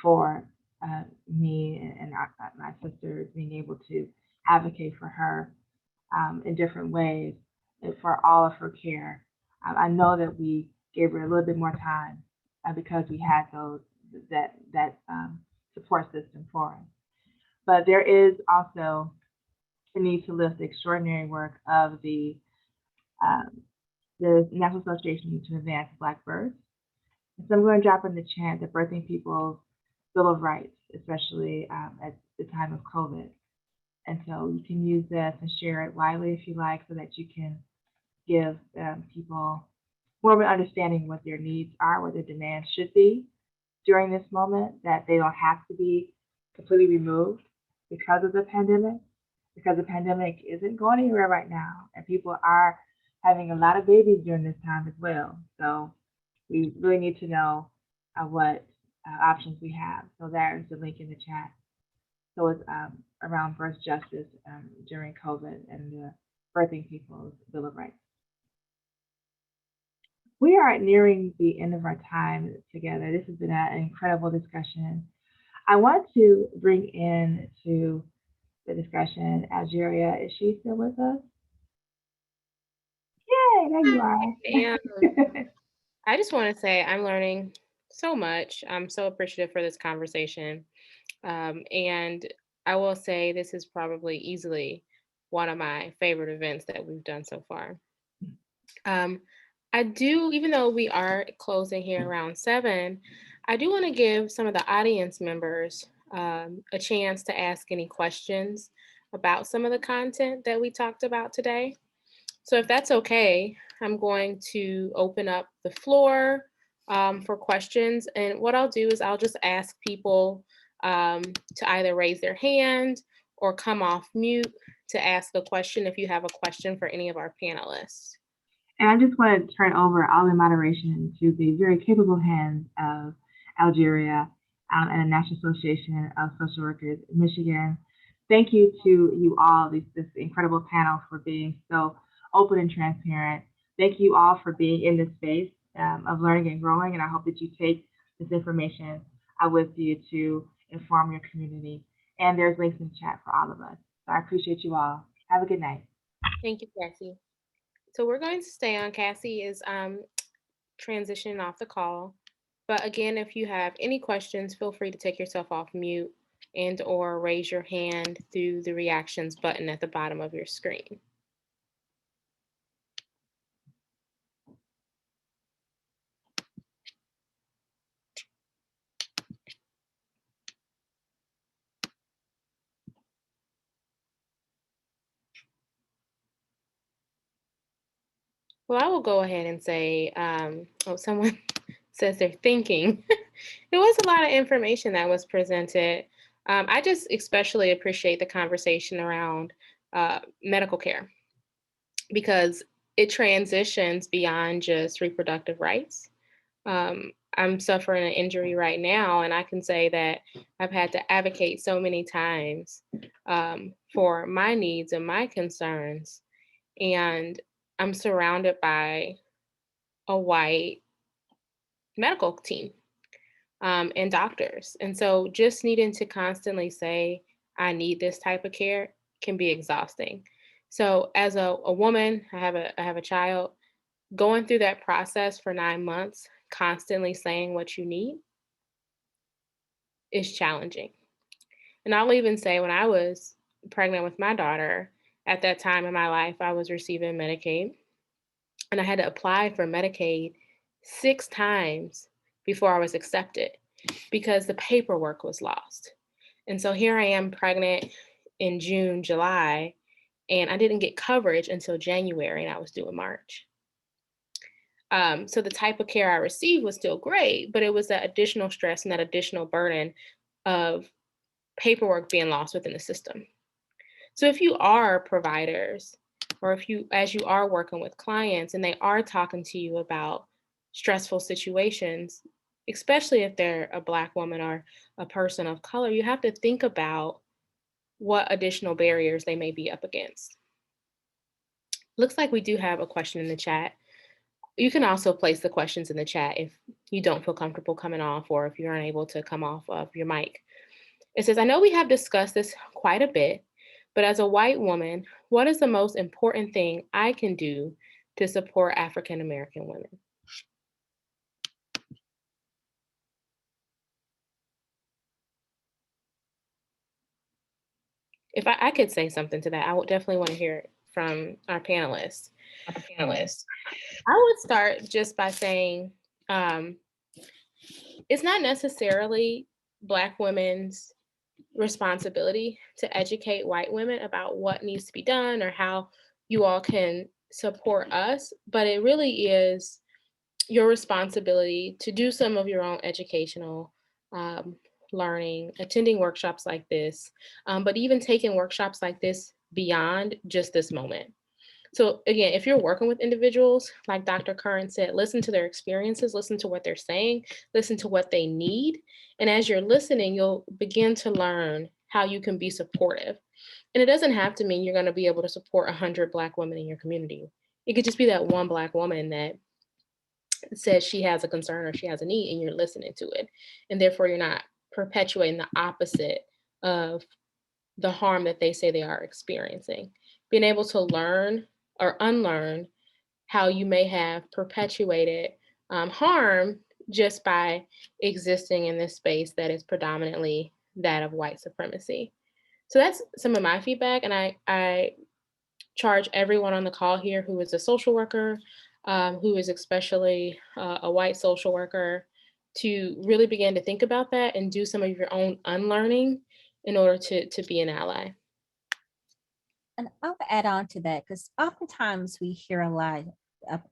for me and my sisters being able to advocate for her in different ways for all of her care, I know that we gave her a little bit more time because we had that support system for us. But there is also a need to lift the extraordinary work of the National Association to Advance Black Birth. And so I'm going to drop in the chat the Birthing People's Bill of Rights, especially at the time of COVID. And so you can use this and share it widely if you like, so that you can give people more of an understanding what their needs are, what their demands should be during this moment, that they don't have to be completely removed because of the pandemic, because the pandemic isn't going anywhere right now, and people are having a lot of babies during this time as well. So we really need to know what options we have. So there's the link in the chat. So it's around birth justice during COVID and the Birthing People's Bill of Rights. We are nearing the end of our time together. This has been an incredible discussion. I want to bring in to the discussion Algeria. Is she still with us? Yay, there you are. I just want to say I'm learning so much. I'm so appreciative for this conversation. And I will say this is probably easily one of my favorite events that we've done so far. I do, even though we are closing here around 7, I do want to give some of the audience members a chance to ask any questions about some of the content that we talked about today. So if that's okay, I'm going to open up the floor for questions. And what I'll do is I'll just ask people to either raise their hand or come off mute to ask a question if you have a question for any of our panelists. And I just want to turn over all the moderation to the very capable hands of Algeria, and the National Association of Social Workers in Michigan. Thank you to you all, this incredible panel, for being so open and transparent. Thank you all for being in this space of learning and growing, and I hope that you take this information with you to inform your community. And there's links in the chat for all of us. So I appreciate you all. Have a good night. Thank you, Cassy. So we're going to stay on. Cassy is transitioning off the call. But again, if you have any questions, feel free to take yourself off mute and or raise your hand through the reactions button at the bottom of your screen. Well, I will go ahead and say, oh, someone says they're thinking. There was a lot of information that was presented. I just especially appreciate the conversation around medical care, because it transitions beyond just reproductive rights. I'm suffering an injury right now, and I can say that I've had to advocate so many times for my needs and my concerns. And I'm surrounded by a white medical team and doctors. And so just needing to constantly say, I need this type of care can be exhausting. So as a woman, I have a child, going through that process for 9 months, constantly saying what you need is challenging. And I'll even say, when I was pregnant with my daughter, at that time in my life, I was receiving Medicaid, and I had to apply for Medicaid 6 times before I was accepted because the paperwork was lost. And so here I am pregnant in June, July, and I didn't get coverage until January, and I was due in March. So the type of care I received was still great, but it was that additional stress and that additional burden of paperwork being lost within the system. So if you are providers, or if you, as you are working with clients and they are talking to you about stressful situations, especially if they're a Black woman or a person of color, you have to think about what additional barriers they may be up against. Looks like we do have a question in the chat. You can also place the questions in the chat if you don't feel comfortable coming off, or if you're unable to come off of your mic. It says, I know we have discussed this quite a bit, but as a white woman, what is the most important thing I can do to support African American women? If I could say something to that, I would definitely want to hear it from our panelists. I would start just by saying, it's not necessarily Black women's responsibility to educate white women about what needs to be done or how you all can support us, but it really is your responsibility to do some of your own educational learning, attending workshops like this, but even taking workshops like this beyond just this moment. So again, if you're working with individuals, like Dr. Curran said, listen to their experiences, listen to what they're saying, listen to what they need. And as you're listening, you'll begin to learn how you can be supportive. And it doesn't have to mean you're going to be able to support 100 Black women in your community. It could just be that one Black woman that says she has a concern or she has a need, and you're listening to it. And therefore, you're not perpetuating the opposite of the harm that they say they are experiencing. Being able to learn or unlearn how you may have perpetuated harm just by existing in this space that is predominantly that of white supremacy. So that's some of my feedback, and I charge everyone on the call here who is a social worker, who is especially a white social worker, to really begin to think about that and do some of your own unlearning in order to be an ally. And I'll add on to that, because oftentimes we hear a lot.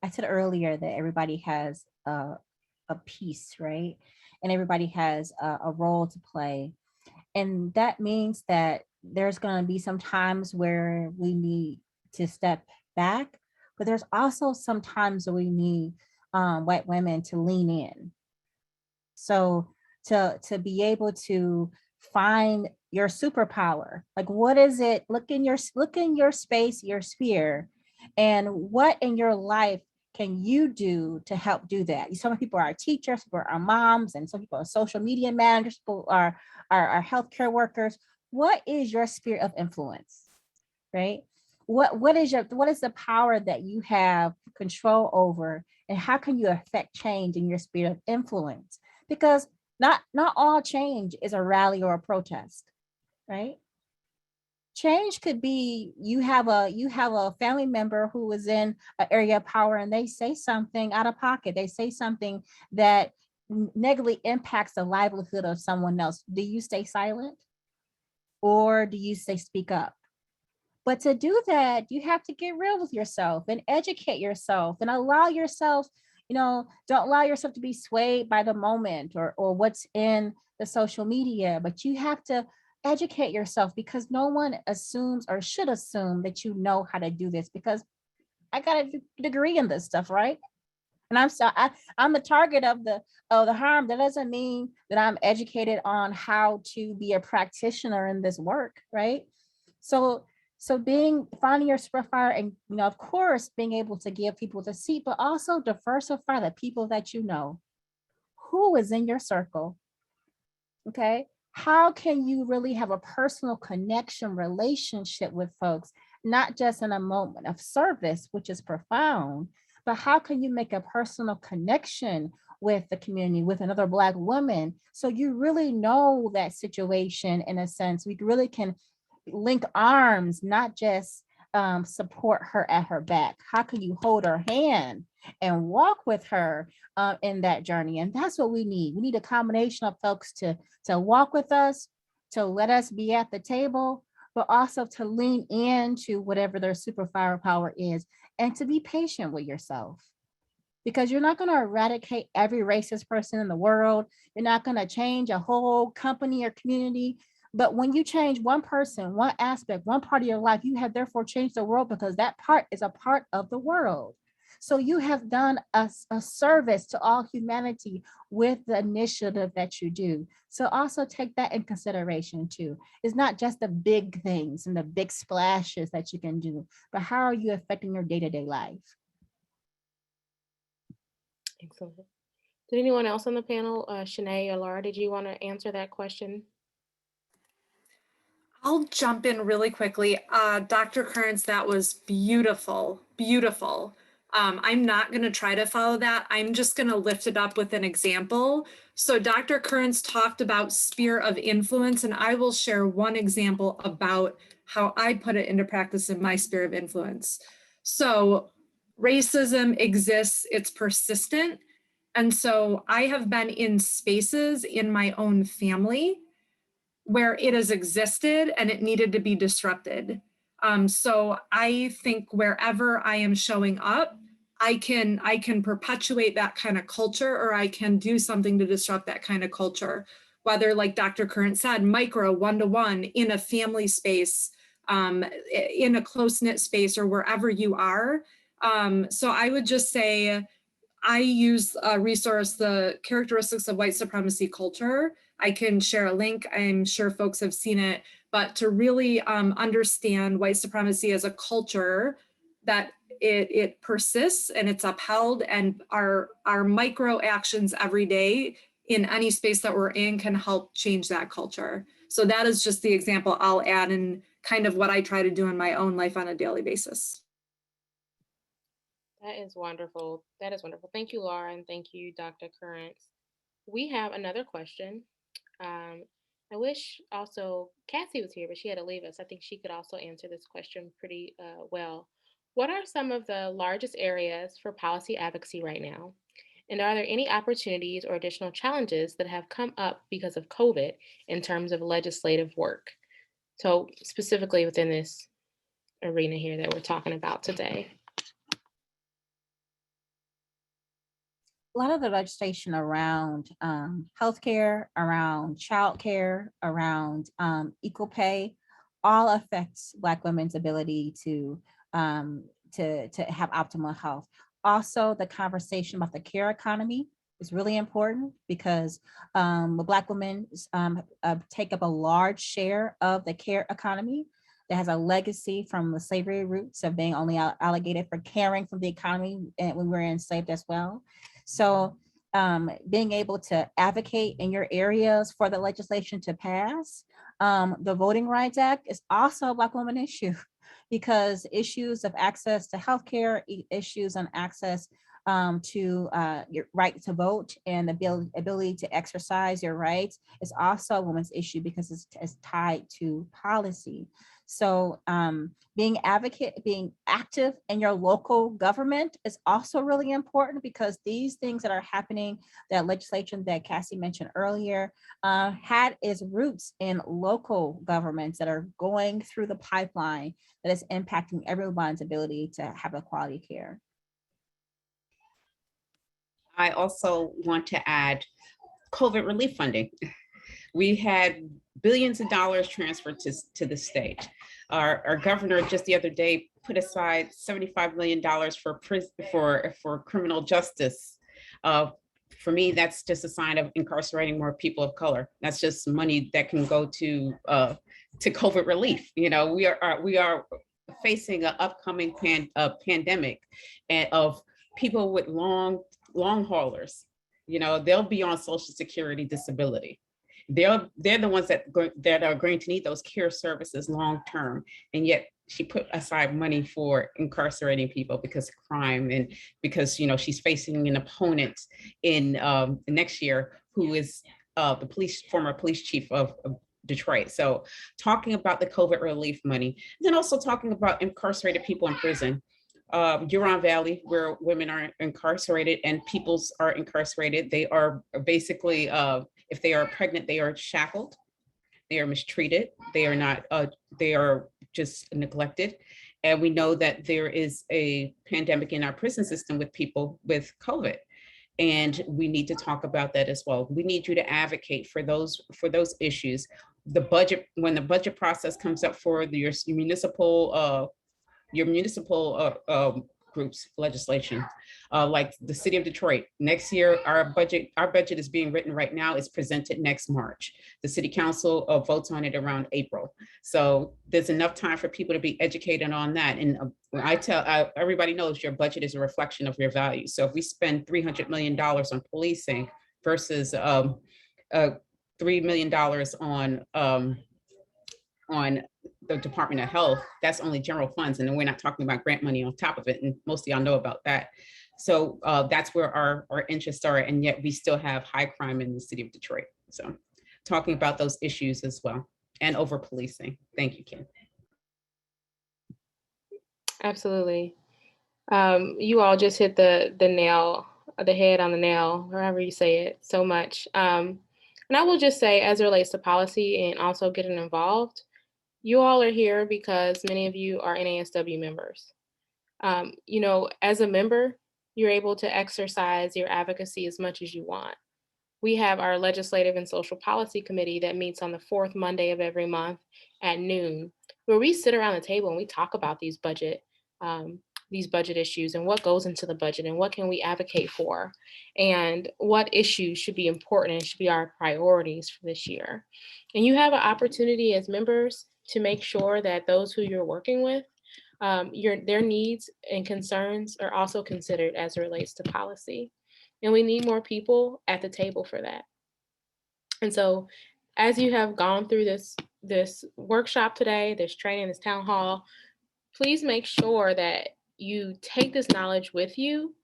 I said earlier that everybody has a piece, right? And everybody has a role to play. And that means that there's going to be some times where we need to step back, but there's also some times that we need white women to lean in. So to be able to find your superpower. Like, what is it? Look in your space, your sphere, and what in your life can you do to help do that? Some people are teachers, people are moms, and some people are social media managers, people are healthcare workers. What is your sphere of influence, right? What is the power that you have control over, and how can you affect change in your sphere of influence? Because not all change is a rally or a protest, right? Change could be you have a family member who is in an area of power and they say something out of pocket. They say something that negatively impacts the livelihood of someone else. Do you stay silent, or do you say speak up? But to do that, you have to get real with yourself and educate yourself and allow yourself, don't allow yourself to be swayed by the moment or what's in the social media, but you have to educate yourself, because no one assumes or should assume that you know how to do this, because I got a degree in this stuff, right? And I'm the target of the harm. That doesn't mean that I'm educated on how to be a practitioner in this work, right? So finding your superpower, and of course being able to give people the seat, but also diversify the people that you know. Who is in your circle? Okay. How can you really have a personal connection relationship with folks, not just in a moment of service, which is profound, but how can you make a personal connection with the community, with another Black woman, so you really know that situation? In a sense, we really can link arms, not just support her at her back. How can you hold her hand and walk with her in that journey? And that's what we need. We need a combination of folks to walk with us, to let us be at the table, but also to lean into whatever their superpower power is, and to be patient with yourself. Because you're not going to eradicate every racist person in the world. You're not going to change a whole company or community. But when you change one person, one aspect, one part of your life, you have therefore changed the world, because that part is a part of the world. So you have done a service to all humanity with the initiative that you do. So also take that in consideration too. It's not just the big things and the big splashes that you can do, but how are you affecting your day-to-day life? Excellent. Did anyone else on the panel, Shanay or Laura, did you want to answer that question? I'll jump in really quickly. Dr. Currence, that was beautiful, beautiful. I'm not going to try to follow that. I'm just going to lift it up with an example. So Dr. Currence talked about sphere of influence, and I will share one example about how I put it into practice in my sphere of influence. So racism exists, it's persistent. And so I have been in spaces in my own family where it has existed and it needed to be disrupted. So I think wherever I am showing up, I can perpetuate that kind of culture, or I can do something to disrupt that kind of culture. Whether, like Dr. Current said, micro, one-to-one, in a family space, in a close-knit space, or wherever you are. So I would just say, I use a resource, the characteristics of white supremacy culture. I can share a link. I'm sure folks have seen it, but to really understand white supremacy as a culture, that it persists and it's upheld, and our micro actions every day in any space that we're in can help change that culture. So that is just the example I'll add, and kind of what I try to do in my own life on a daily basis. That is wonderful. That is wonderful. Thank you, Laura, and thank you, Dr. Currence. We have another question. I wish also Cassy was here, but she had to leave us. I think she could also answer this question pretty well. What are some of the largest areas for policy advocacy right now? And are there any opportunities or additional challenges that have come up because of COVID in terms of legislative work? So specifically within this arena here that we're talking about today. A lot of the legislation around healthcare, around childcare, around equal pay, all affects Black women's ability to have optimal health. Also, the conversation about the care economy is really important because the Black women take up a large share of the care economy that has a legacy from the slavery roots of being only allocated for caring for the economy and when we were enslaved as well. So being able to advocate in your areas for the legislation to pass. The Voting Rights Act is also a Black woman issue because issues of access to healthcare, issues on access to your right to vote and the ability to exercise your rights is also a woman's issue because it's tied to policy. So being active in your local government is also really important because these things that are happening, that legislation that Cassy mentioned earlier, had its roots in local governments that are going through the pipeline that is impacting everyone's ability to have a quality care. I also want to add COVID relief funding. We had billions of dollars transferred to the state. Our governor just the other day put aside $75 million for criminal justice. For me, that's just a sign of incarcerating more people of color. That's just money that can go to COVID relief. You know, we are facing an upcoming pandemic and of people with long haulers. You know, they'll be on Social Security disability. They're the ones that are going to need those care services long term, and yet she put aside money for incarcerating people because of crime and because, you know, she's facing an opponent in next year who is the former police chief of Detroit. So talking about the COVID relief money, then also talking about incarcerated people in prison. Huron Valley, where women are incarcerated and peoples are incarcerated, they are basically, if they are pregnant, they are shackled, they are mistreated, they are not, they are just neglected. And we know that there is a pandemic in our prison system with people with COVID. And we need to talk about that as well. We need you to advocate for those issues. The budget, when the budget process comes up for your municipal groups legislation, like the city of Detroit. Next year, our budget is being written right now. It's presented next March. The city council votes on it around April. So there's enough time for people to be educated on that. And everybody knows your budget is a reflection of your values. So if we spend $300 million on policing versus $3 million on the Department of Health, that's only general funds. And then we're not talking about grant money on top of it. And most of y'all know about that. So that's where our interests are. And yet we still have high crime in the city of Detroit. So talking about those issues as well and over policing. Thank you, Kim. Absolutely. You all just hit the head on the nail, however you say it, so much. And I will just say, as it relates to policy and also getting involved, you all are here because many of you are NASW members. You know, as a member, you're able to exercise your advocacy as much as you want. We have our Legislative and Social Policy Committee that meets on the fourth Monday of every month at noon, where we sit around the table and we talk about these budget issues and what goes into the budget and what can we advocate for and what issues should be important and should be our priorities for this year. And you have an opportunity as members to make sure that those who you're working with, their needs and concerns are also considered as it relates to policy. And we need more people at the table for that. And so as you have gone through this workshop today, this training, this town hall, please make sure that you take this knowledge with you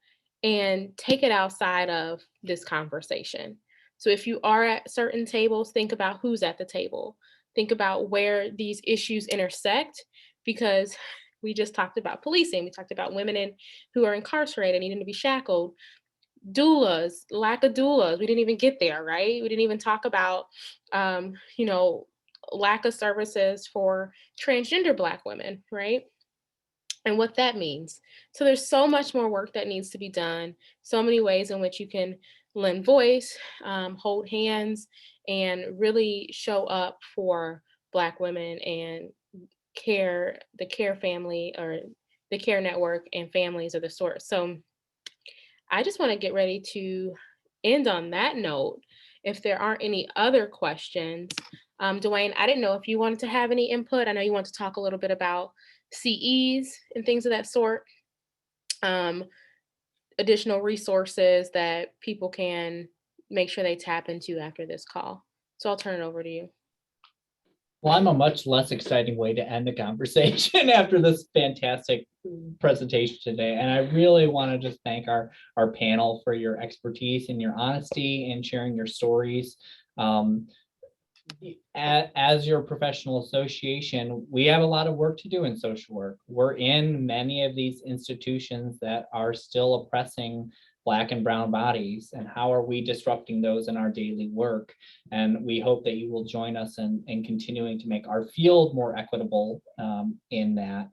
and take it outside of this conversation. So if you are at certain tables, think about who's at the table. Think about where these issues intersect, because we just talked about policing. We talked about women who are incarcerated, needing to be shackled. Doulas, lack of doulas. We didn't even get there, right? We didn't even talk about, lack of services for transgender Black women, right? And what that means. So there's so much more work that needs to be done, so many ways in which you can lend voice, hold hands, and really show up for Black women and the care family or the care network and families of the sort. So I just want to get ready to end on that note, if there aren't any other questions, Dwayne, I didn't know if you wanted to have any input. I know you want to talk a little bit about CEs and things of that sort. Additional resources that people can make sure they tap into after this call. So I'll turn it over to you. Well, I'm a much less exciting way to end the conversation after this fantastic presentation today. And I really want to just thank our panel for your expertise and your honesty and sharing your stories. As your professional association, we have a lot of work to do in social work. We're in many of these institutions that are still oppressing Black and brown bodies, and how are we disrupting those in our daily work? And we hope that you will join us in continuing to make our field more equitable in that.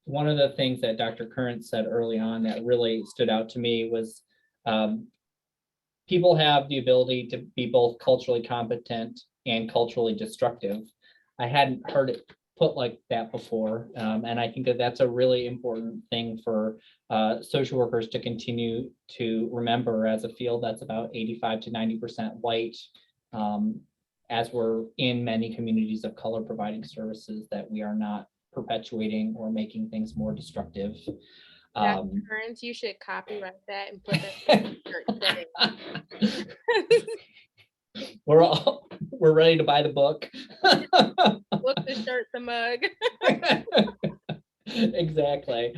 One of the things that Dr. Currence said early on that really stood out to me was people have the ability to be both culturally competent and culturally destructive. I hadn't heard it put like that before. And I think that that's a really important thing for social workers to continue to remember as a field that's about 85 to 90% white, as we're in many communities of color providing services, that we are not perpetuating or making things more destructive. Dr. Currence, you should copyright that and put that in your shirt. We're ready to buy the book. Book, the shirt, the mug. Exactly.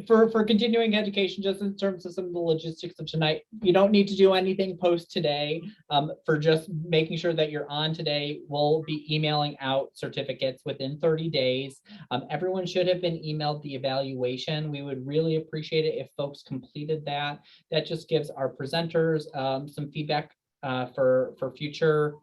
For continuing education, just in terms of some of the logistics of tonight, you don't need to do anything post today. For just making sure that you're on today, we'll be emailing out certificates within 30 days. Everyone should have been emailed the evaluation. We would really appreciate it if folks completed that. That just gives our presenters some feedback for future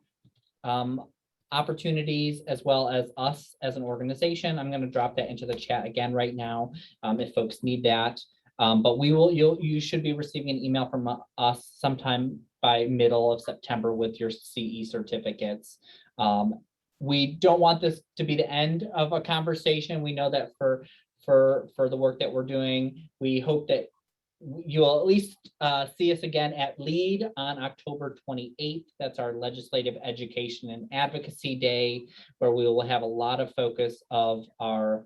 opportunities, as well as us as an organization. I'm going to drop that into the chat again right now if folks need that. But you should be receiving an email from us sometime by middle of September with your CE certificates. We don't want this to be the end of a conversation. We know that for the work that we're doing, we hope that you'll at least see us again at LEAD on October 28th. That's our Legislative Education and Advocacy Day, where we will have a lot of focus of our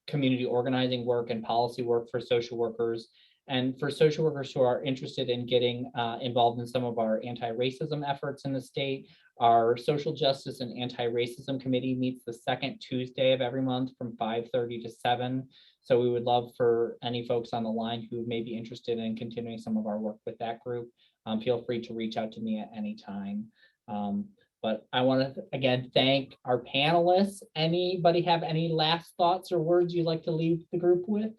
community organizing work and policy work for social workers. And for social workers who are interested in getting involved in some of our anti-racism efforts in the state, our Social Justice and Anti-Racism Committee meets the second Tuesday of every month from 5:30 to 7. So we would love for any folks on the line who may be interested in continuing some of our work with that group. Feel free to reach out to me at any time. But I want to again thank our panelists. Anybody have any last thoughts or words you'd like to leave the group with?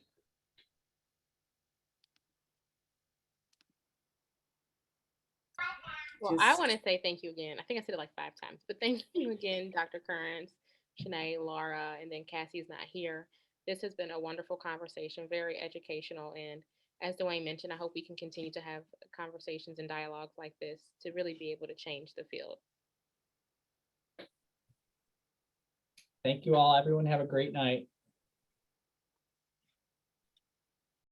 Well, I want to say thank you again. I think I said it like 5 times, but thank you again, Dr. Currence, Shanay, Laura, and then Cassie's not here. This has been a wonderful conversation, very educational. And as Dwayne mentioned, I hope we can continue to have conversations and dialogues like this to really be able to change the field. Thank you all. Everyone have a great night.